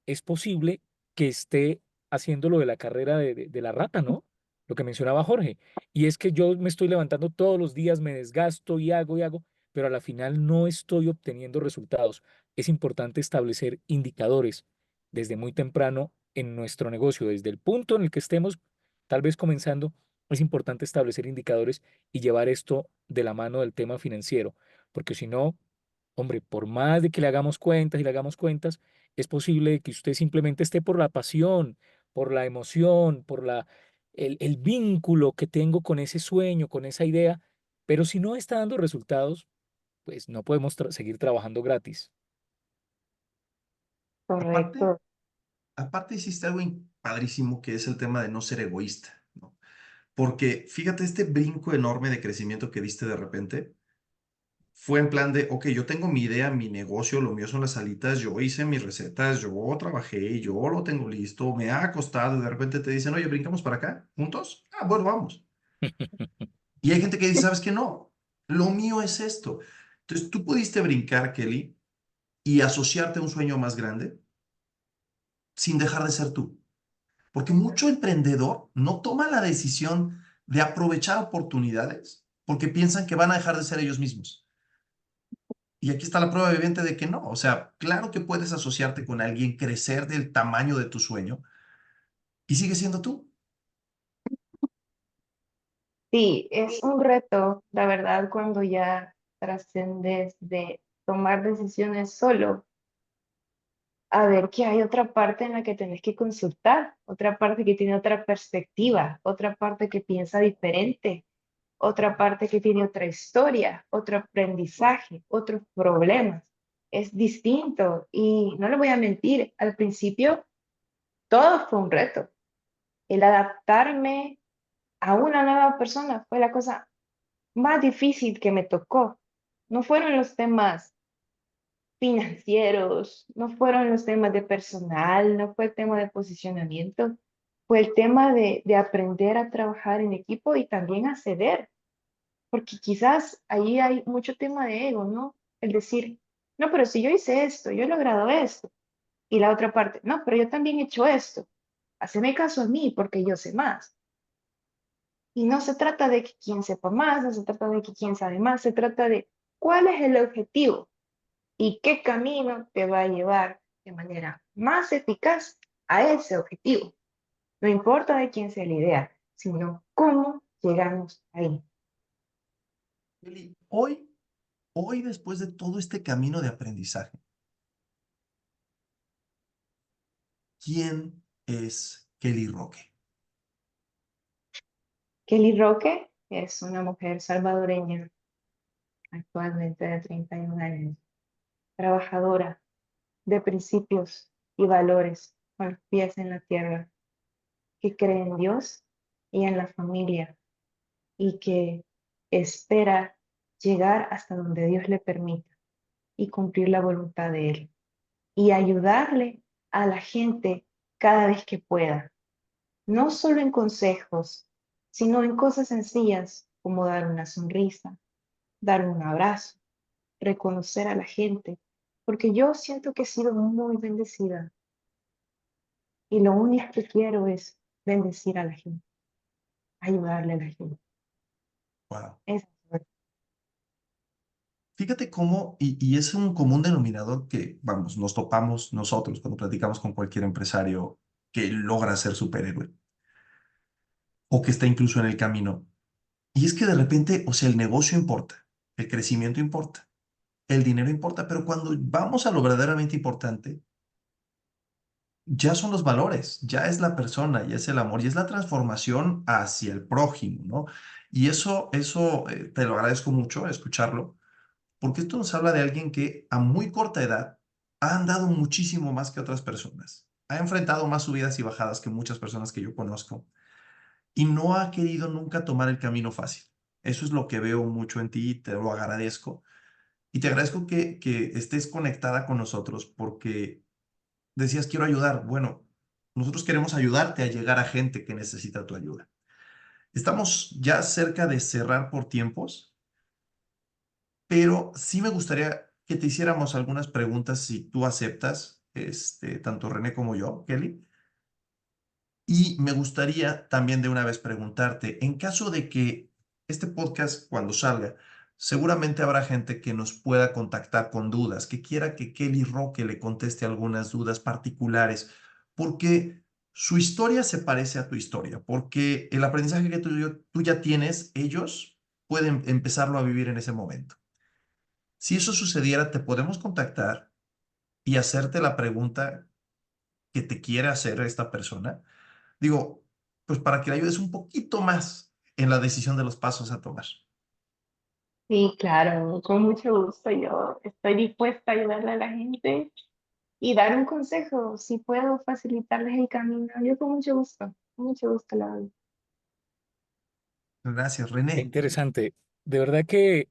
es posible que esté haciendo lo de la carrera de la rata, ¿no? Lo que mencionaba Jorge. Y es que yo me estoy levantando todos los días, me desgasto y hago, pero a la final no estoy obteniendo resultados. Es importante establecer indicadores desde muy temprano en nuestro negocio, desde el punto en el que estemos tal vez comenzando, es importante establecer indicadores y llevar esto de la mano del tema financiero, porque si no, hombre, por más de que le hagamos cuentas y le hagamos cuentas, es posible que usted simplemente esté por la pasión, por la emoción, por el vínculo que tengo con ese sueño, con esa idea, pero si no está dando resultados, pues no podemos seguir trabajando gratis. Aparte, correcto. aparte hiciste algo padrísimo que es el tema de no ser egoísta, ¿no? Porque fíjate, este brinco enorme de crecimiento que diste de repente fue en plan de, ok, yo tengo mi idea, mi negocio, lo mío son las alitas, yo hice mis recetas, yo trabajé, yo lo tengo listo, me ha costado y de repente te dicen, oye, brincamos para acá, juntos. Ah, bueno, vamos. Y hay gente que dice, ¿sabes qué? No, lo mío es esto. Entonces, tú pudiste brincar, Kelly, y asociarte a un sueño más grande sin dejar de ser tú. Porque mucho emprendedor no toma la decisión de aprovechar oportunidades porque piensan que van a dejar de ser ellos mismos. Y aquí está la prueba viviente de que no. O sea, claro que puedes asociarte con alguien, crecer del tamaño de tu sueño y sigue siendo tú. Sí, es un reto, la verdad, cuando ya trascendes de tomar decisiones solo, a ver que hay otra parte en la que tenés que consultar, otra parte que tiene otra perspectiva, otra parte que piensa diferente, otra parte que tiene otra historia, otro aprendizaje, otros problemas. Es distinto y no le voy a mentir, al principio todo fue un reto. El adaptarme a una nueva persona fue la cosa más difícil que me tocó. No fueron los temas financieros, no fueron los temas de personal, no fue el tema de posicionamiento, fue el tema de aprender a trabajar en equipo y también a ceder, porque quizás ahí hay mucho tema de ego, ¿no? El decir, no, pero si yo hice esto, yo he logrado esto, y la otra parte, no, pero yo también he hecho esto, haceme caso a mí porque yo sé más. Y no se trata de que quién sepa más, no se trata de que quién sabe más, se trata de cuál es el objetivo y qué camino te va a llevar de manera más eficaz a ese objetivo. No importa de quién sea la idea, sino cómo llegamos ahí. Kelly, hoy después de todo este camino de aprendizaje, ¿quién es Kelly Roque? Kelly Roque es una mujer salvadoreña, actualmente de 31 años, trabajadora, de principios y valores, con los pies en la tierra, que cree en Dios y en la familia y que espera llegar hasta donde Dios le permita y cumplir la voluntad de Él y ayudarle a la gente cada vez que pueda, no solo en consejos, sino en cosas sencillas como dar una sonrisa, dar un abrazo, reconocer a la gente, porque yo siento que he sido muy bendecida y lo único que quiero es bendecir a la gente, ayudarle a la gente. Wow. Esa es Fíjate cómo, y es un común denominador que, vamos, nos topamos nosotros cuando platicamos con cualquier empresario que logra ser superhéroe o que está incluso en el camino. Y es que de repente, o sea, el negocio importa, el crecimiento importa, el dinero importa, pero cuando vamos a lo verdaderamente importante, ya son los valores, ya es la persona, ya es el amor, y es la transformación hacia el prójimo, ¿no? Y eso te lo agradezco mucho escucharlo, porque esto nos habla de alguien que a muy corta edad ha andado muchísimo más que otras personas, ha enfrentado más subidas y bajadas que muchas personas que yo conozco y no ha querido nunca tomar el camino fácil. Eso es lo que veo mucho en ti y te lo agradezco. Y te agradezco que estés conectada con nosotros porque decías, quiero ayudar. Bueno, nosotros queremos ayudarte a llegar a gente que necesita tu ayuda. Estamos ya cerca de cerrar por tiempos, pero sí me gustaría que te hiciéramos algunas preguntas si tú aceptas, tanto René como yo, Kelly. Y me gustaría también de una vez preguntarte, en caso de que este podcast cuando salga, seguramente habrá gente que nos pueda contactar con dudas, que quiera que Kelly Roque le conteste algunas dudas particulares, porque su historia se parece a tu historia, porque el aprendizaje que tú ya tienes, ellos pueden empezarlo a vivir en ese momento. Si eso sucediera, te podemos contactar y hacerte la pregunta que te quiere hacer esta persona. Digo, pues para que le ayudes un poquito más en la decisión de los pasos a tomar. Sí, claro, con mucho gusto. Yo estoy dispuesta a ayudarle a la gente y dar un consejo. Si puedo facilitarles el camino, yo con mucho gusto lo hago. Gracias, Qué René. interesante. De verdad que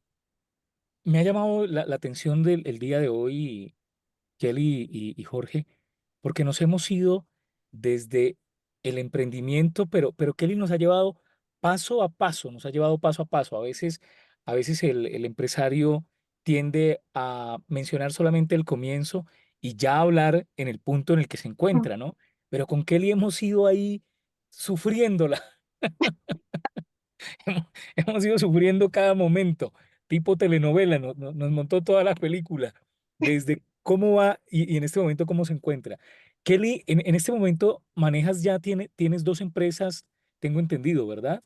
me ha llamado la atención del el día de hoy, Kelly y Jorge, porque nos hemos ido desde el emprendimiento, pero Kelly nos ha llevado paso a paso, nos ha llevado paso a paso. A veces el empresario tiende a mencionar solamente el comienzo y ya hablar en el punto en el que se encuentra, ¿no? Pero con Kelly hemos ido ahí sufriéndola. Hemos ido sufriendo cada momento, tipo telenovela, nos montó toda la película, desde cómo va y en este momento cómo se encuentra. Kelly, en este momento manejas ya, tienes dos empresas, tengo entendido, ¿verdad?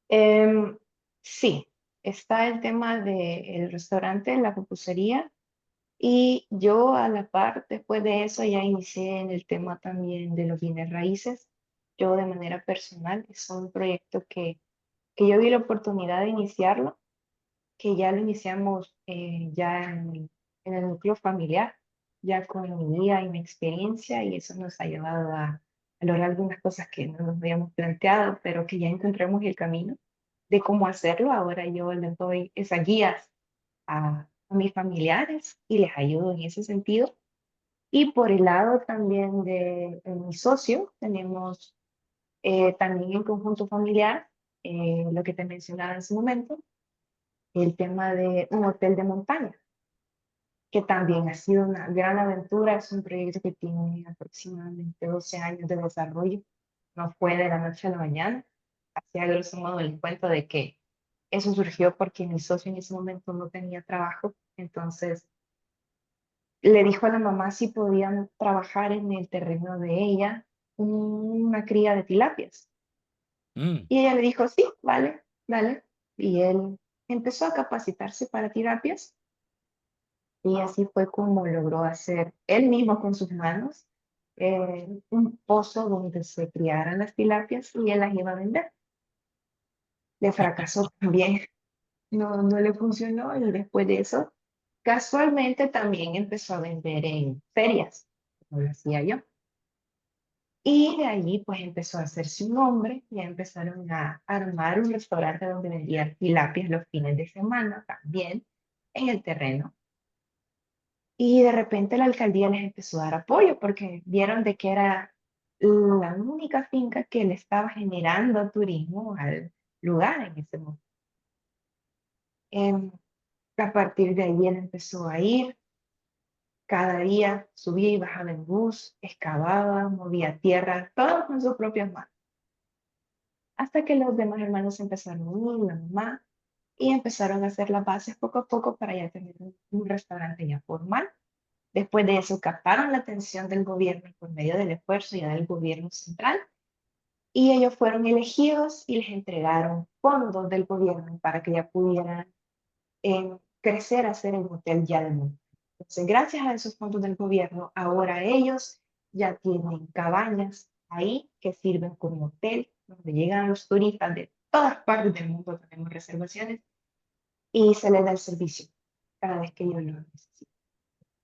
Em, sí, está el tema del restaurante, la pupusería, y yo a la par, después de eso, ya inicié en el tema también de los bienes raíces. Yo de manera personal, es un proyecto que yo vi la oportunidad de iniciarlo, que ya lo iniciamos ya en el núcleo familiar, ya con mi guía y mi experiencia, y eso nos ha llevado a lograr algunas cosas que no nos habíamos planteado, pero que ya encontramos el camino de cómo hacerlo. Ahora yo les doy esas guías a mis familiares y les ayudo en ese sentido. Y por el lado también de mi socio, tenemos también en conjunto familiar, lo que te mencionaba en su momento, el tema de un hotel de montaña, que también ha sido una gran aventura. Es un proyecto que tiene aproximadamente 12 años de desarrollo. No fue de la noche a la mañana. Hacía grosso modo el cuento de que eso surgió porque mi socio en ese momento no tenía trabajo. Entonces le dijo a la mamá si podían trabajar en el terreno de ella una cría de tilapias. Mm, Y ella le dijo, sí, vale, dale. Y él empezó a capacitarse para terapias. Y así fue como logró hacer él mismo con sus manos un pozo donde se criaran las tilapias y él las iba a vender. Le fracasó también, no le funcionó, y después de eso, casualmente también empezó a vender en ferias, como lo hacía yo. Y de allí pues empezó a hacerse un nombre, ya empezaron a armar un restaurante donde vendían tilapias los fines de semana también en el terreno. Y de repente la alcaldía les empezó a dar apoyo porque vieron de que era la única finca que le estaba generando turismo al lugar en ese momento. Em, a partir de ahí él empezó a ir, cada día subía y bajaba en bus, excavaba, movía tierra, todo con sus propias manos. Hasta que los demás hermanos empezaron a unir, la mamá, y empezaron a hacer las bases poco a poco para ya tener un restaurante ya formal. Después de eso captaron la atención del gobierno por medio del esfuerzo ya del gobierno central y ellos fueron elegidos y les entregaron fondos del gobierno para que ya pudieran crecer a ser el hotel ya de mundo. Entonces, gracias a esos fondos del gobierno, ahora ellos ya tienen cabañas ahí que sirven como hotel, donde llegan los turistas de todas partes del mundo, tenemos reservaciones y se les da el servicio cada vez que ellos lo necesitan.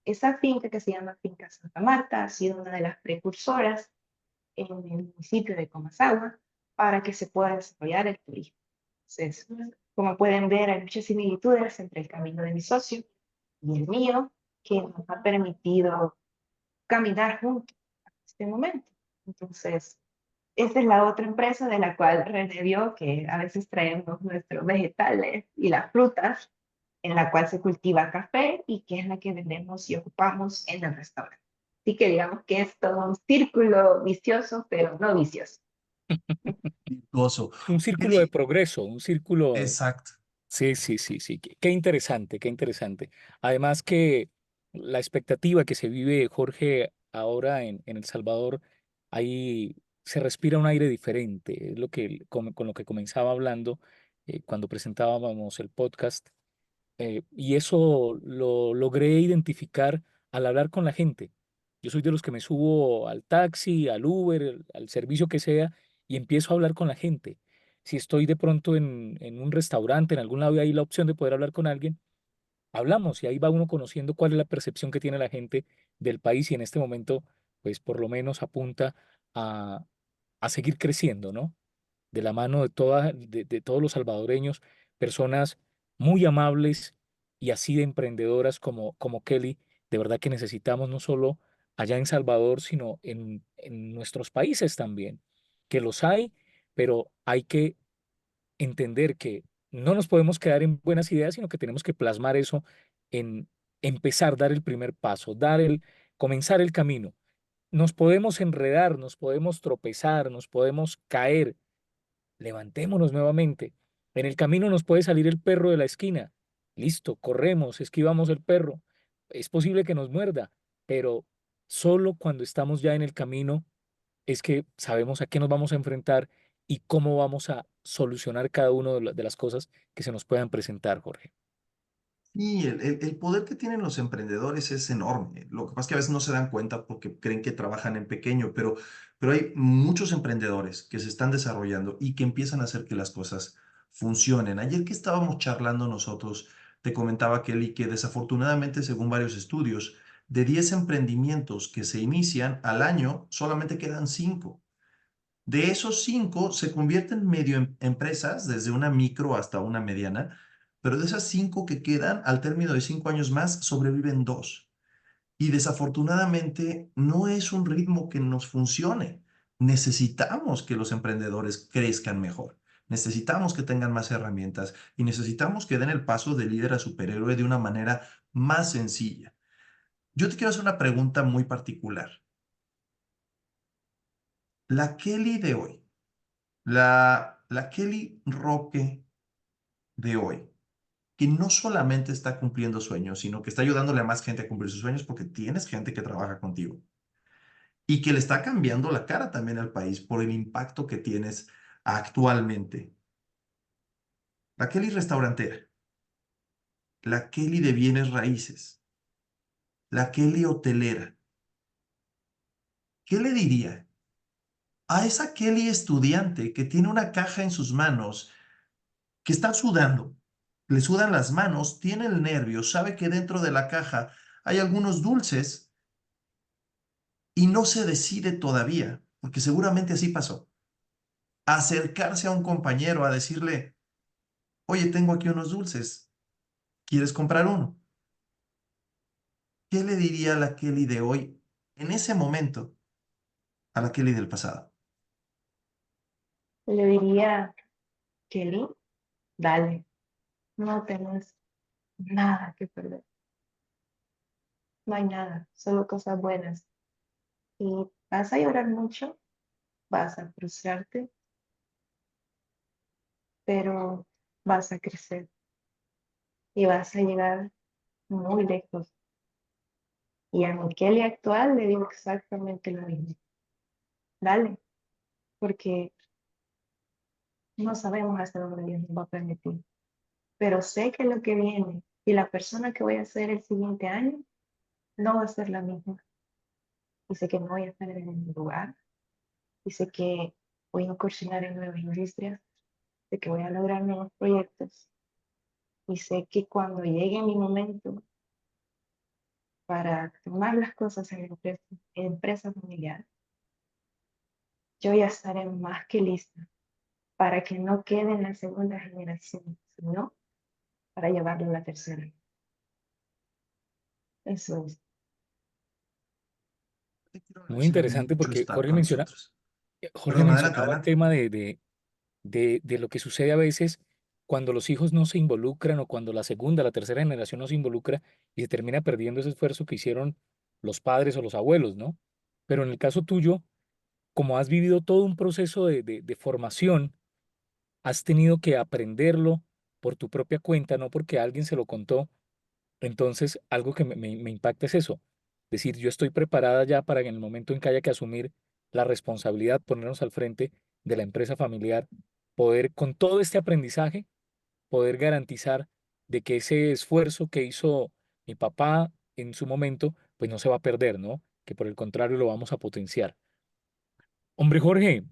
Esa finca que se llama Finca Santa Marta ha sido una de las precursoras en el municipio de Comasagua para que se pueda desarrollar el turismo. Entonces, como pueden ver, hay muchas similitudes entre el camino de mi socio y el mío que nos ha permitido caminar juntos en este momento. Entonces, esta es la otra empresa de la cual René vio que a veces traemos nuestros vegetales y las frutas en la cual se cultiva café y que es la que vendemos y ocupamos en el restaurante. Así que digamos que es todo un círculo vicioso, pero no vicioso. Virtuoso. Un círculo de Kelly, progreso, un círculo. exacto. Sí, sí, sí, sí. Qué interesante, qué interesante. Además que la expectativa que se vive, Jorge, ahora en El Salvador, ahí se respira un aire diferente. Es lo que, con lo que comenzaba hablando cuando presentábamos el podcast. Y eso lo logré identificar al hablar con la gente. Yo soy de los que me subo al taxi, al Uber, al servicio que sea, y empiezo a hablar con la gente. Si estoy de pronto en un restaurante, en algún lado y hay la opción de poder hablar con alguien, hablamos y ahí va uno conociendo cuál es la percepción que tiene la gente del país y en este momento, pues por lo menos apunta a, a seguir creciendo, ¿no? De la mano de todos los salvadoreños, personas muy amables y así de emprendedoras como Kelly. De verdad que necesitamos no solo allá en Salvador, sino en nuestros países también, que los hay, pero hay que entender que no nos podemos quedar en buenas ideas, sino que tenemos que plasmar eso en empezar, dar el primer paso, comenzar el camino. Nos podemos enredar, nos podemos tropezar, nos podemos caer, levantémonos nuevamente. En el camino nos puede salir el perro de la esquina. Listo, corremos, esquivamos el perro. Es posible que nos muerda, pero solo cuando estamos ya en el camino es que sabemos a qué nos vamos a enfrentar y cómo vamos a solucionar cada una de las cosas que se nos puedan presentar, Jorge. Y el poder que tienen los emprendedores es enorme. Lo que pasa es que a veces no se dan cuenta porque creen que trabajan en pequeño, pero hay muchos emprendedores que se están desarrollando y que empiezan a hacer que las cosas funcionen. Ayer que estábamos charlando nosotros, te comentaba Kelly que desafortunadamente, según varios estudios, de 10 emprendimientos que se inician al año, solamente quedan 5. De esos 5 se convierten medio en empresas, desde una micro hasta una mediana, pero de esas 5 que quedan, al término de 5 años más, sobreviven 2. Y desafortunadamente no es un ritmo que nos funcione. Necesitamos que los emprendedores crezcan mejor. Necesitamos que tengan más herramientas y necesitamos que den el paso de líder a superhéroe de una manera más sencilla. Yo te quiero hacer una pregunta muy particular. La Kelly de hoy, la Kelly Roque de hoy, que no solamente está cumpliendo sueños, sino que está ayudándole a más gente a cumplir sus sueños porque tienes gente que trabaja contigo y que le está cambiando la cara también al país por el impacto que tienes actualmente. La Kelly restaurantera, la Kelly de bienes raíces, la Kelly hotelera. ¿Qué le diría a esa Kelly estudiante que tiene una caja en sus manos, que está sudando? Le sudan las manos, tiene el nervio, sabe que dentro de la caja hay algunos dulces y no se decide todavía, porque seguramente así pasó, a acercarse a un compañero a decirle, oye, tengo aquí unos dulces, ¿quieres comprar uno? ¿qué le diría la Kelly de hoy, en ese momento, a la Kelly del pasado? Le diría, Kelly, dale, no tenés nada que perder, no hay nada, solo cosas buenas. Y vas a llorar mucho, vas a frustrarte, pero vas a crecer y vas a llegar muy lejos. Y a mi Kelly actual le digo exactamente lo mismo. Dale, porque no sabemos hasta dónde Dios nos va a permitir. Pero sé que lo que viene y la persona que voy a ser el siguiente año no va a ser la misma. Y sé que no voy a estar en el mismo lugar. Y sé que voy a incursionar en nuevas industrias. Sé que voy a lograr nuevos proyectos. Y sé que cuando llegue mi momento para tomar las cosas en la empresa familiar, yo ya estaré más que lista para que no quede en la segunda generación, sino para llevarlo a la tercera. Eso es. Te quiero Muy agradecer interesante mucho porque estar con nosotros. Jorge Perdón, adelante, mencionaba el adelante. tema de lo que sucede a veces cuando los hijos no se involucran o cuando la segunda, la tercera generación no se involucra y se termina perdiendo ese esfuerzo que hicieron los padres o los abuelos, ¿no? Pero en el caso tuyo, como has vivido todo un proceso de formación, has tenido que aprenderlo por tu propia cuenta, no porque alguien se lo contó. Entonces, algo que me impacta es eso. Decir, yo estoy preparada ya para que en el momento en que haya que asumir la responsabilidad, ponernos al frente de la empresa familiar, poder, con todo este aprendizaje, poder garantizar de que ese esfuerzo que hizo mi papá en su momento, pues no se va a perder, ¿no? Que por el contrario lo vamos a potenciar. Hombre, Jorge,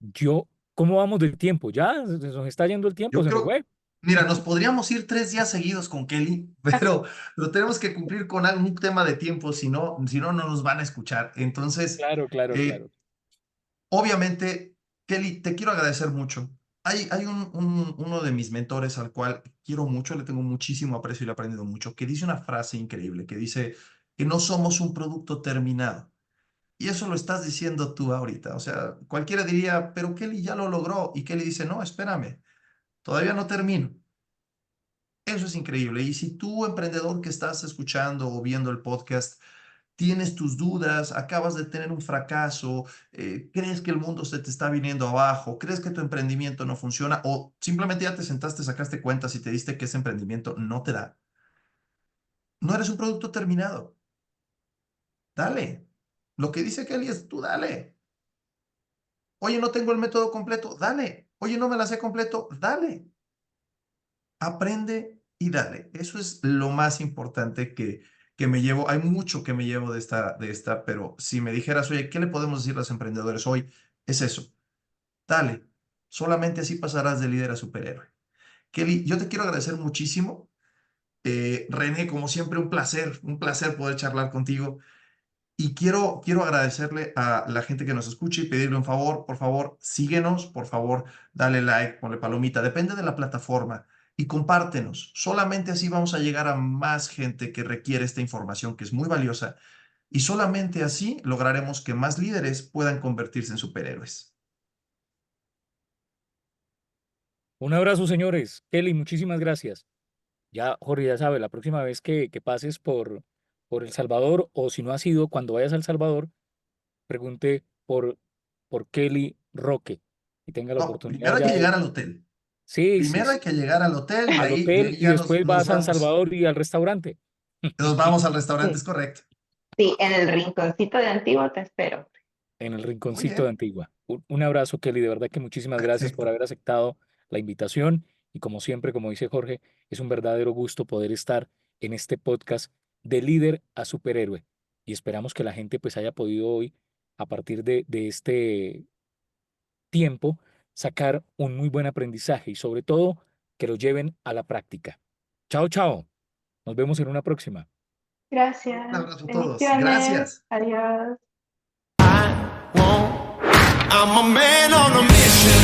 yo, ¿cómo vamos del tiempo? Ya se nos está yendo el tiempo, Yo se nos creo, fue. mira, nos podríamos ir 3 días seguidos con Kelly, pero tenemos que cumplir con algún tema de tiempo, si no, no nos van a escuchar. Entonces, Claro, claro, eh, claro. obviamente, Kelly, te quiero agradecer mucho. Hay uno de mis mentores al cual quiero mucho, le tengo muchísimo aprecio y le he aprendido mucho, que dice una frase increíble, que dice que no somos un producto terminado. Y eso lo estás diciendo tú ahorita. O sea, cualquiera diría, pero Kelly ya lo logró. Y Kelly dice, no, espérame, todavía no termino. Eso es increíble. Y si tú, emprendedor que estás escuchando o viendo el podcast, tienes tus dudas, acabas de tener un fracaso, crees que el mundo se te está viniendo abajo, crees que tu emprendimiento no funciona o simplemente ya te sentaste, sacaste cuentas y te diste que ese emprendimiento no te da, no eres un producto terminado. Dale. Lo que dice Kelly es tú dale. Oye, no tengo el método completo, dale. Oye, no me la sé completo, dale. Aprende y dale. Eso es lo más importante que me llevo. Hay mucho que me llevo de esta, pero si me dijeras, oye, ¿qué le podemos decir a los emprendedores hoy? Es eso. Dale. Solamente así pasarás de líder a superhéroe. Kelly, yo te quiero agradecer muchísimo. René, como siempre, un placer poder charlar contigo. Y quiero agradecerle a la gente que nos escucha y pedirle un favor, por favor, síguenos, por favor, dale like, ponle palomita, depende de la plataforma y compártenos. Solamente así vamos a llegar a más gente que requiere esta información que es muy valiosa y solamente así lograremos que más líderes puedan convertirse en superhéroes. Un abrazo, señores. Kelly, muchísimas gracias. Ya, Jorge, ya sabe, la próxima vez que pases por El Salvador o si no has ido, cuando vayas a El Salvador, pregunte por Kelly Roque y tenga la No, oportunidad primero hay ya que de... llegar al hotel. Sí, sí, Primero hay sí. que llegar al hotel, de Al ahí, de hotel ahí y ya después nos vas a San vamos, Salvador y al restaurante. nos vamos al restaurante, es correcto. Sí, en el rinconcito de Antiguo te espero. En el Muy rinconcito de bien, Antigua. Un abrazo, Kelly. De verdad que muchísimas gracias por perfecto. haber aceptado la invitación. Y como siempre, como dice Jorge, es un verdadero gusto poder estar en este podcast de líder a superhéroe. Y esperamos que la gente pues haya podido hoy, a partir de este tiempo, sacar un muy buen aprendizaje y sobre todo que lo lleven a la práctica. Chao, chao. Nos vemos en una próxima. Un Gracias. abrazo a todos. Bendiciones. Gracias. Adiós. I won't. I'm a man on a mission.